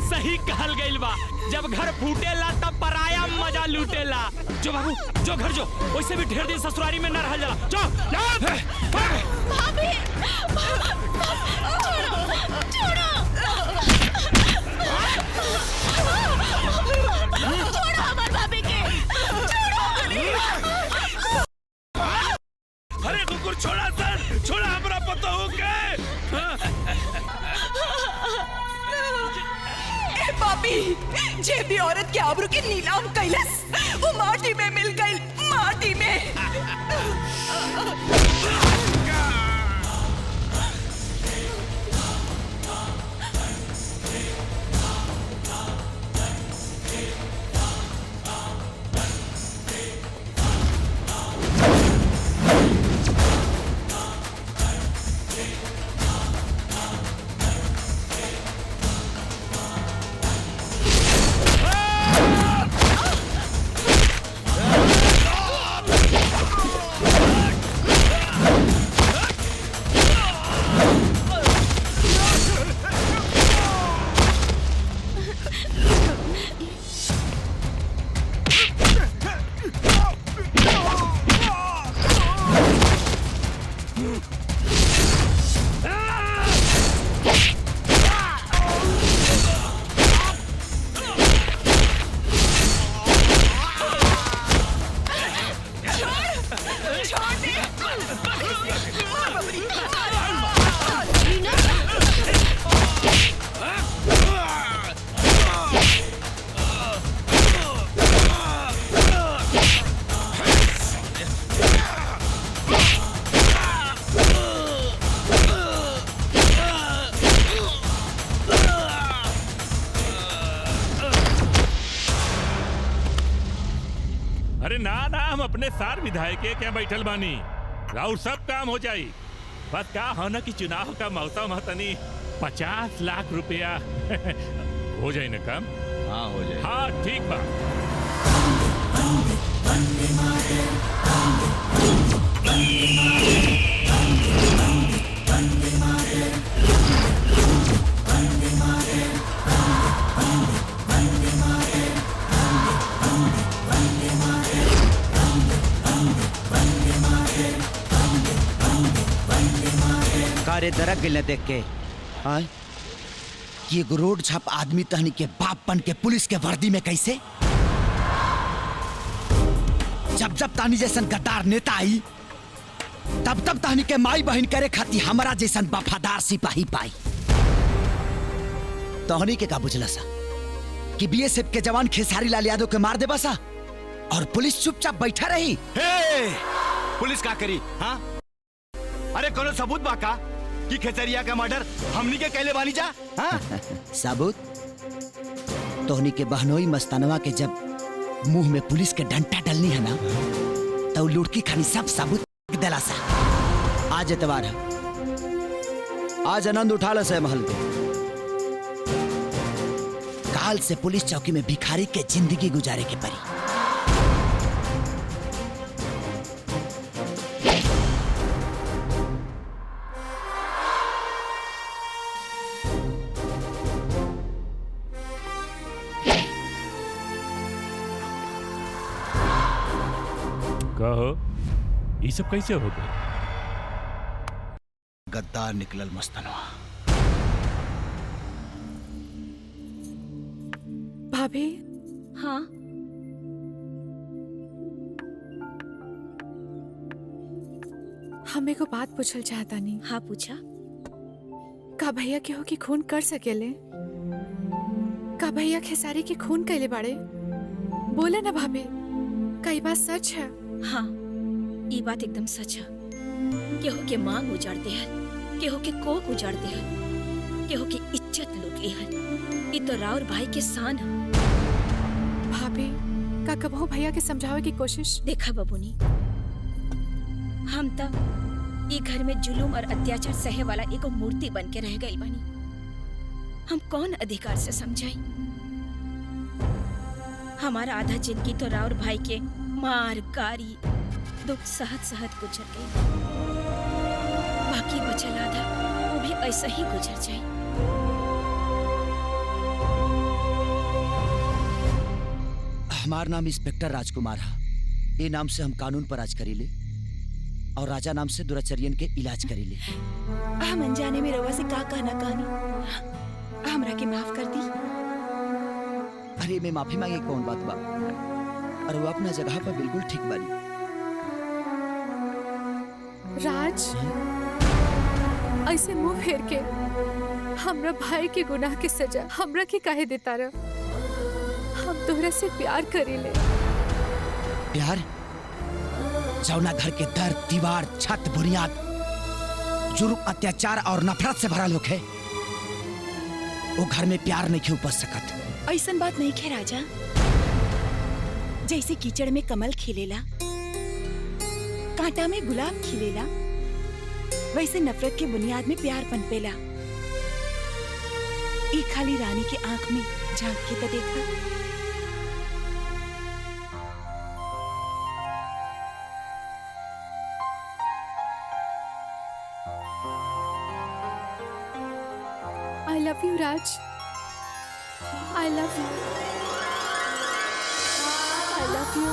सही कहल गइल बा, जब घर फूटेला तब पराया मजा लूटेला। जो बाबू जो घर जो, वैसे भी ढेर दिन ससुरारी में न रहल जाला। जो भाभी छोड़ो हमार भाभी के, अरे कुकुर छोड़ा सर, छोड़ा हमरा पता हो के। पापी, जे भी औरत के आबरू के नीलाम कैलस, वो माटी में मिल गई, माटी में। अपने सार विधायक के क्या बैठल बानी राउर सब काम हो जाई। बस का हो ना कि चुनाव का मौसम तनी 50 लाख रुपया हो जाए ना काम। हाँ हो जाए। हाँ ठीक बा। कारे दरक गिल देख के हाँ कि एगो रोड छाप आदमी तहनी के बाप बन के पुलिस के वर्दी में कैसे? जब जब तानी जैसन गद्दार नेता आई तब तब तानी के माई बहन करे खाती हमारा जैसन वफादार सिपाही पाई। तोहनी के का बुझला सा कि बीएसएफ के जवान खेसारी लाल यादव के मार दे बसा और पुलिस चुपचाप बैठा रही? पुलिस का करी? हाँ अरे कोनो सबूत बाका कि खेसरिया का मर्डर हमनी के कहले बानी जा? हाँ? सबूत तोहनी के बहनोई मस्तानवा के जब मुंह में पुलिस के डंटा डलनी है ना तो लुड़की खानी सब सबूत दिला सा। आज एतवार है, आज आनंद उठा ला महल के। काल से पुलिस चौकी में भिखारी के जिंदगी गुजारे के परी। कहो ये सब कैसे हो गए? गद्दार निकलल मस्तनवा। भाभी। हाँ हमें को बात पूछल चाहता नहीं। हाँ पूछा। का भैया केहू की खून कर सकेले? का भैया खेसारी की खून कैले बाड़े? बोले ना भाभी, कई बात सच है। हाँ ये बात एकदम सच है। केहू के मांग उजाड़ दे हल, केहू के कोक उजाड़ दे हल, केहू की इज्जत लूट ली हल। ये तो राउर भाई के शान है। भाभी का कबहू भैया के समझावे की कोशिश? देखा बबूनी, हम तब ये घर में जुलूम और अत्याचार सहे वाला एगो मूर्ति बन के रह गई बनी। हम कौन अधिकार से समझाई? हमारा आधा जिंदगी तो राउर भाई के मार गारी दुख सहत सहत गुजर गई। बाकी बचल आधा वो भी ऐसा ही गुजर जाए। हमार नाम इंस्पेक्टर राजकुमार है। ये नाम से हम कानून पर राज करीले और राजा नाम से दुराचर्यन के इलाज करीले। हम अनजाने में रवा से का कहना कहानी, हमरा के माफ कर दी। अरे मैं माफी मांगे कौन बात बा? और वो अपना जगह पर बिल्कुल ठीक बानी। राज ऐसे मुंह फेर के हमरा भाई के गुनाह के सजा हमरा के काहे देता रहा? हम तोहरा से प्यार करीले। प्यार? जौना घर के दर दीवार छत बुनियाद जुर्म अत्याचार और नफरत से भरा लोग है, वो घर में प्यार नहीं क्यों उपज सकत? ऐसन बात नहीं खे राजा। जैसे कीचड़ में कमल खिलेला, कांटा में गुलाब खिलेला, वैसे नफरत के बुनियाद में प्यार पनपेला। एक खाली रानी के आंख में झांक के तो देखा। I love you, Raj. I love you. I love you.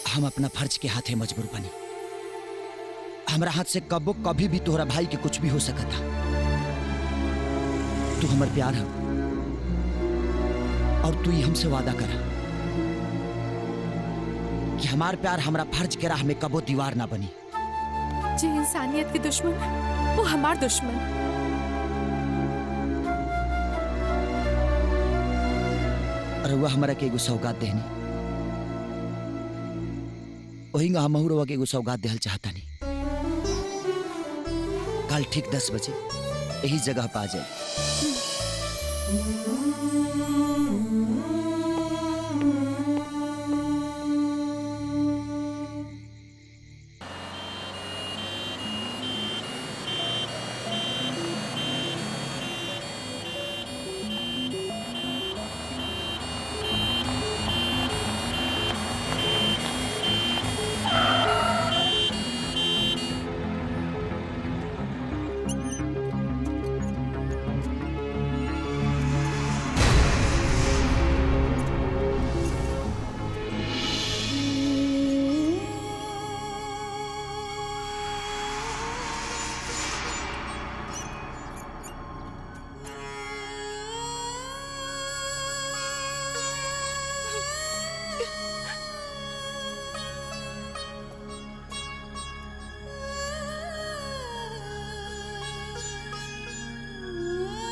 हम अपना फर्ज के हाथे मजबूर बनी। हमरा हाथ से कबो कभी भी तोहरा भाई के कुछ भी हो सकता। तू हमार प्यार है और तू ही हमसे वादा करा कि हमार प्यार हमरा फर्ज के राह में कबो दीवार ना बनी। जे इंसानियत के दुश्मन वो हमार दुश्मन। रउआ हमारा के एगो सौगात देहनी, वही हमहू रउआ के एगो सौगात देहल चाहता नहीं। कल ठीक 10 बजे यही जगह पे आ जाए।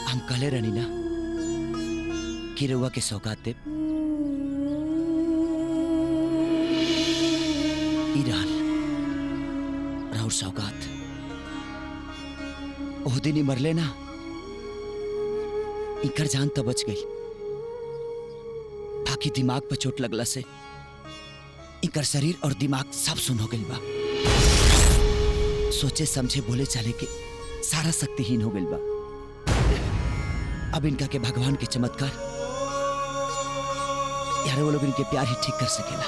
हम कहले रहनी ना कि रउआ के सौगात देब। ई रहल राउर सौगात। ओह दिन ही मरले ना, इनकर जान तो बच गई, बाकी दिमाग पर चोट लगला से इनकर शरीर और दिमाग सब सुन हो गई बा। सोचे समझे बोले चाले के सारा शक्तिहीन हो गई बा। अब इनका के भगवान के चमत्कार यार वो लोग इनके प्यार ही ठीक कर सकेला।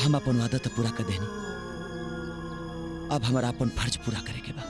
हम अपन वादा तो पूरा कर देनी, अब हमारा अपन फर्ज पूरा करे के बा।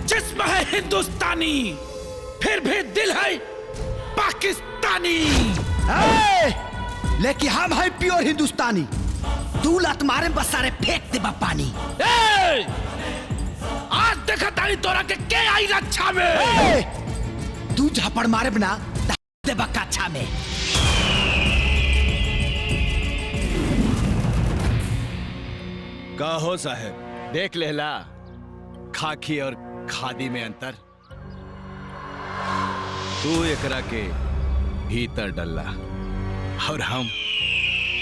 जिस्म है हिंदुस्तानी, फिर भी दिल है पाकिस्तानी। लेकिन हम है प्योर हिंदुस्तानी। तू लत मारे बस सारे फेंक दे पानी। आज देखा तारी तोरा के आई रक्षा में। तू झापड़ मारे बना दे कच्छा में। का हो साहब, देख लेला खाकी और खादी में अंतर। तू एकरा के भीतर डल्ला और हम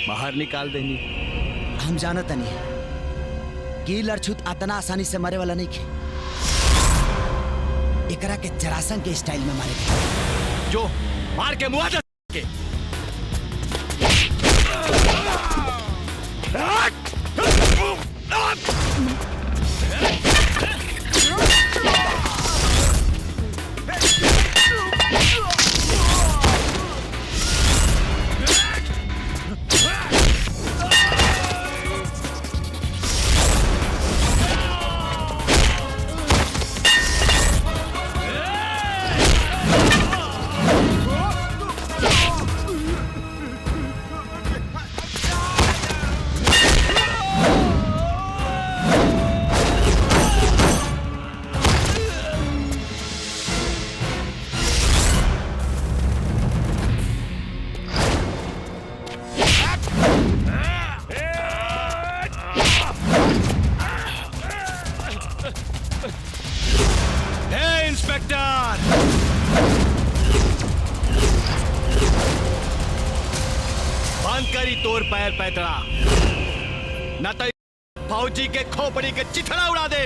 बाहर निकाल देनी। हम जानत नहीं कि लड़छुत इतना आसानी से मरे वाला नहीं खे। एकरा के जरासन के स्टाइल में मारे के। जो मार के मुआ दे के। बंद करी तोर पैर पैतरा, न तो फौजी के खोपड़ी के चिथड़ा उड़ा दे।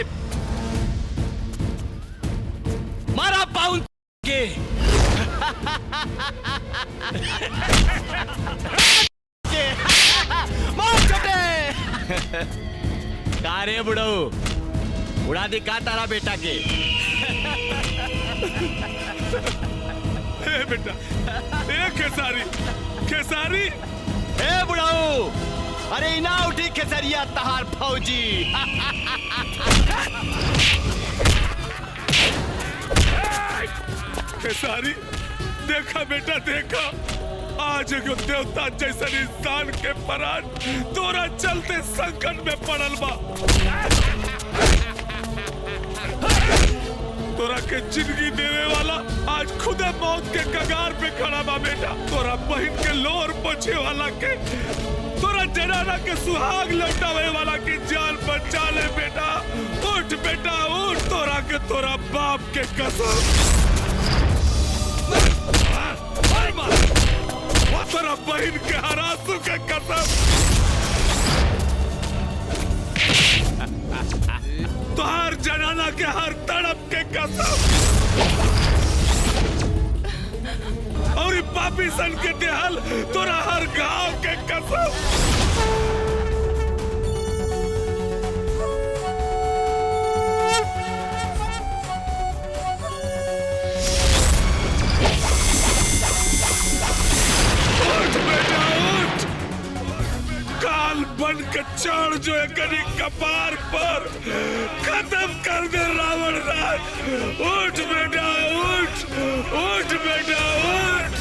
मारा पाउन के मार छोटे का रे बुढ़ऊ, उड़ा दी का तारा बेटा के? ए बेटा, ए खेसारी, खेसारी, ए बुढ़ऊ, अरे इना उठी खेसरिया तहार फौजी। खेसारी, देखा बेटा देखा, आज एगो देवता जैसन इंसान के प्राण तोरा चलते संकट में पड़ल बा। तोरा के जिंदगी देवे वाला आज खुदे मौत के कगार पे खड़ा बा बेटा। तोरा बहन के लोर पोछे वाला के, तोरा जनाना के सुहाग लौटावे वाला की जान बचा ले बेटा। उठ बेटा उठ, तोरा के तोरा बाप के कसम। तोरा बहन के हरासू के कसम। तोहार जनाना के हर तड़प के कसम। और ई पापी सन के देहल तोरा हर घाव के कसम। बन के चढ़ जो एकरी कपार पर, खत्म कर दे रावण राज। उठ बेटा उठ, उठ बेटा उठ।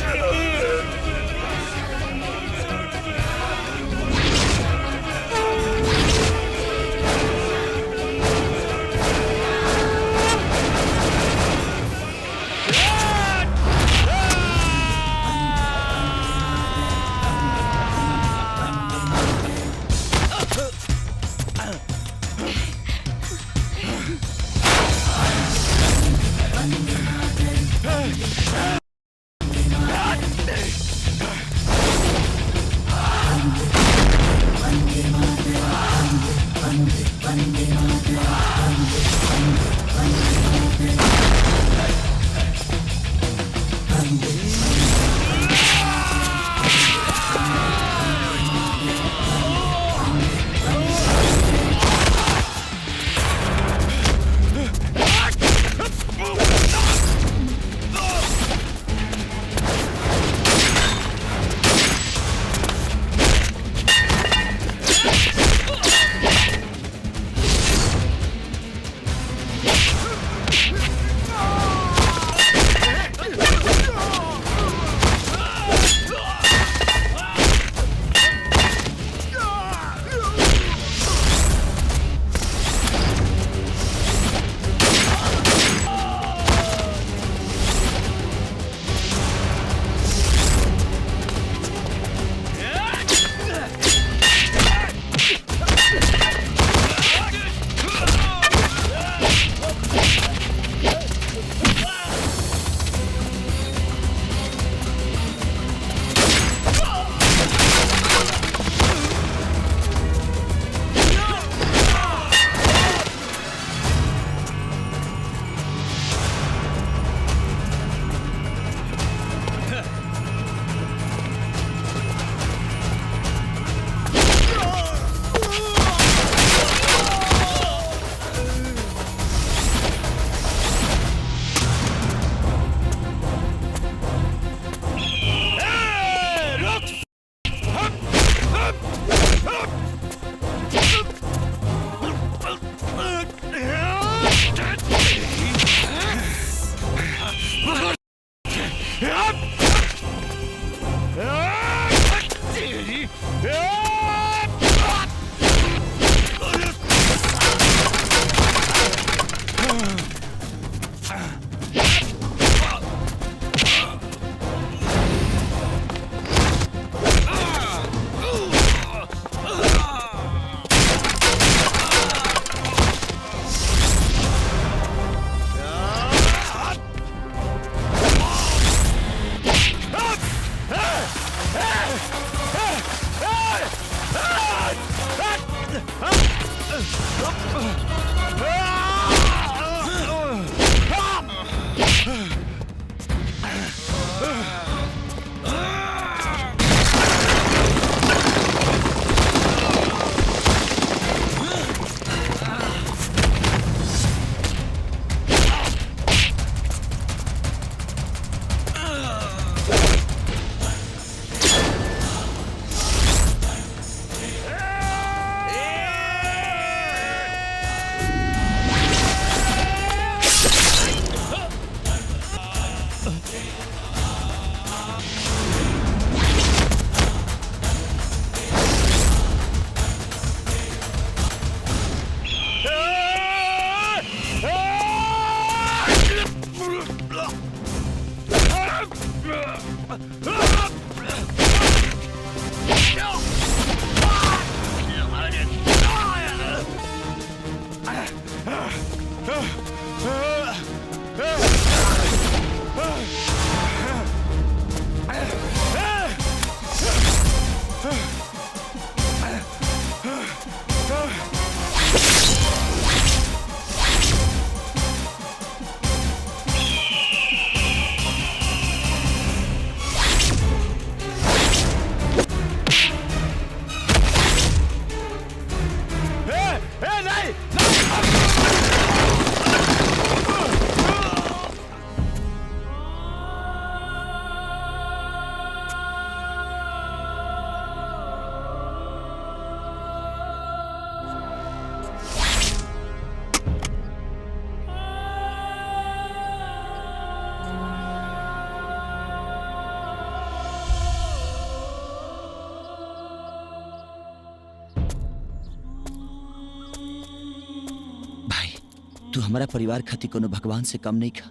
तू हमारा परिवार खातिर कोनो भगवान से कम नहीं खा।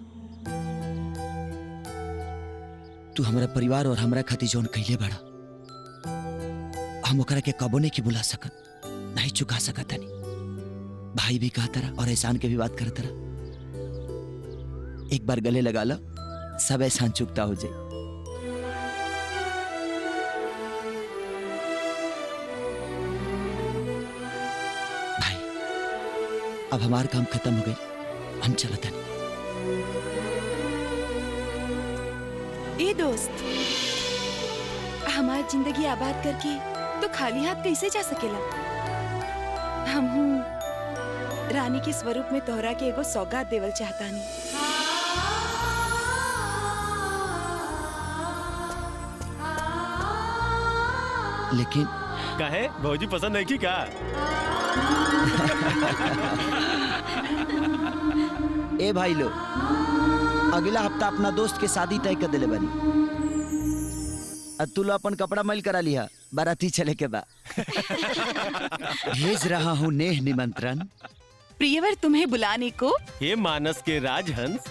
तू हमारा परिवार और हमरा खातिर जौन कइले बड़ा, हम ओकरा के कबो नहीं की बुला सकत, नहीं चुका सकत हनी। भाई भी कहा तरह और एहसान के भी बात कर तरह। एक बार गले लगा लो, सब एहसान चुकता हो जाए। अब हमारा काम खत्म हो गई, हम चलत हनी। ए दोस्त, हमार जिंदगी आबाद करके तो खाली हाथ कैसे जा सकेला? हमहू रानी के स्वरूप में तोहरा के एगो सौगात देवल चाहतानी। लेकिन काहे भौजी पसंद है की का? ए भाई लो, अगला हफ्ता अपना दोस्त के शादी तय कर दिले बनी। तू लो अपन कपड़ा मैल करा लिया, बाराती चले के बा। भेज रहा हूँ नेह निमंत्रण। प्रियवर तुम्हें बुलाने को। हे मानस के राजहंस।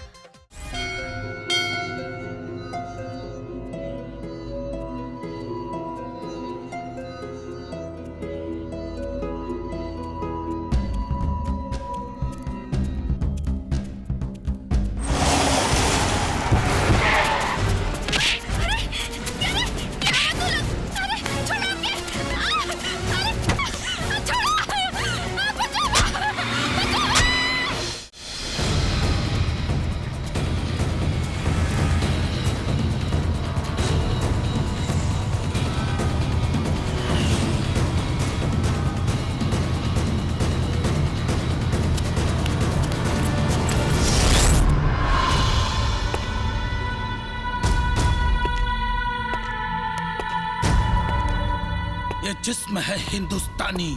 ये जिस्म है हिंदुस्तानी,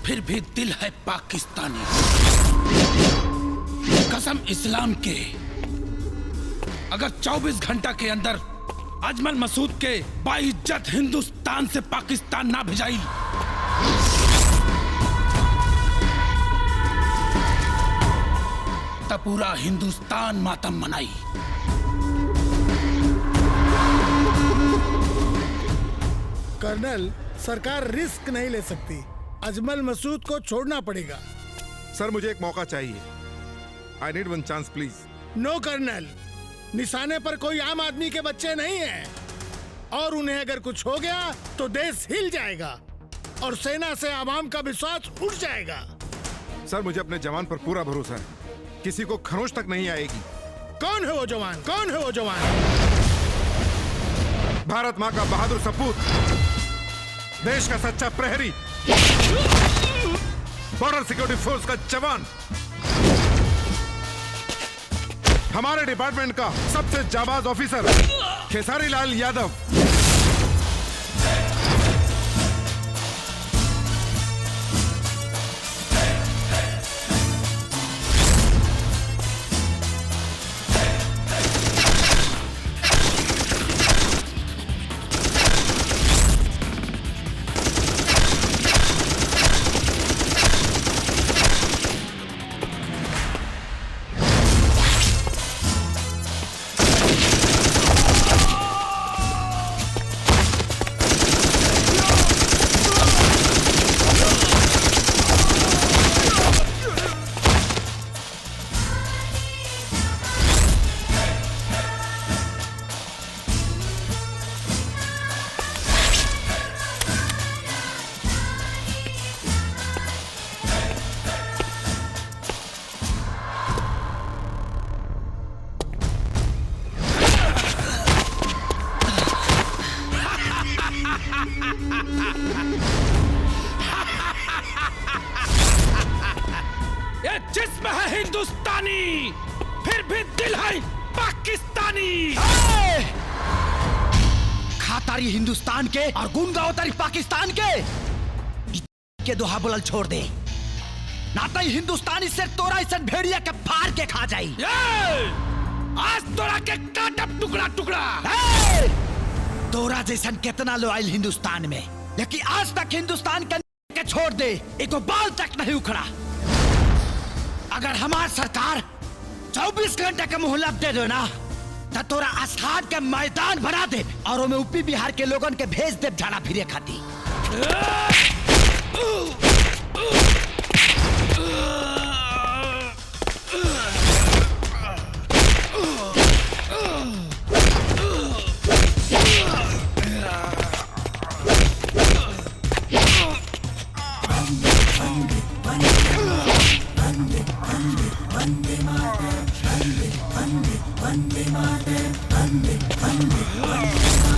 फिर भी दिल है पाकिस्तानी। कसम इस्लाम के, अगर 24 घंटा के अंदर अजमल मसूद के बाइज्जत हिंदुस्तान से पाकिस्तान ना भिजाई, तब पूरा हिंदुस्तान मातम मनाई। कर्नल, सरकार रिस्क नहीं ले सकती। अजमल मसूद को छोड़ना पड़ेगा। सर, मुझे एक मौका चाहिए। I need one chance please. No colonel, निशाने पर कोई आम आदमी के बच्चे नहीं हैं, और उन्हें अगर कुछ हो गया तो देश हिल जाएगा और सेना से आवाम का विश्वास उठ जाएगा। सर, मुझे अपने जवान पर पूरा भरोसा है, किसी को खरोच तक नहीं आएगी। कौन है वो जवान? कौन है वो जवान? भारत माँ का बहादुर सपूत, देश का सच्चा प्रहरी, बॉर्डर सिक्योरिटी फोर्स का जवान, हमारे डिपार्टमेंट का सबसे जाबाज ऑफिसर खेसारी लाल यादव। ये जिस्म है हिंदुस्तानी, फिर भी दिल है पाकिस्तानी। खातारी हिंदुस्तान के और गुनगावतारी पाकिस्तान के दोहा बुलल छोड़ दे, नाता ही हिंदुस्तानी से तोरा इस भेड़िया के फाड़ के खा जाई। आज तोरा के काटब टुकड़ा टुकड़ा। तोरा जैसन कितना लो आयल हिंदुस्तान में, लेकिन आज तक हिंदुस्तान के छोड़ दे, एको बाल तक नहीं उखड़ा। अगर हमार सरकार 24 घंटे का मोहलत दे दो ना तो तोरा आस्थान के मैदान बना दे और ओमे यूपी बिहार के लोगन के भेज दे झाड़ा फिरे खाती। वंदे मातरम, वंदे मातरम, वंदे मातरम।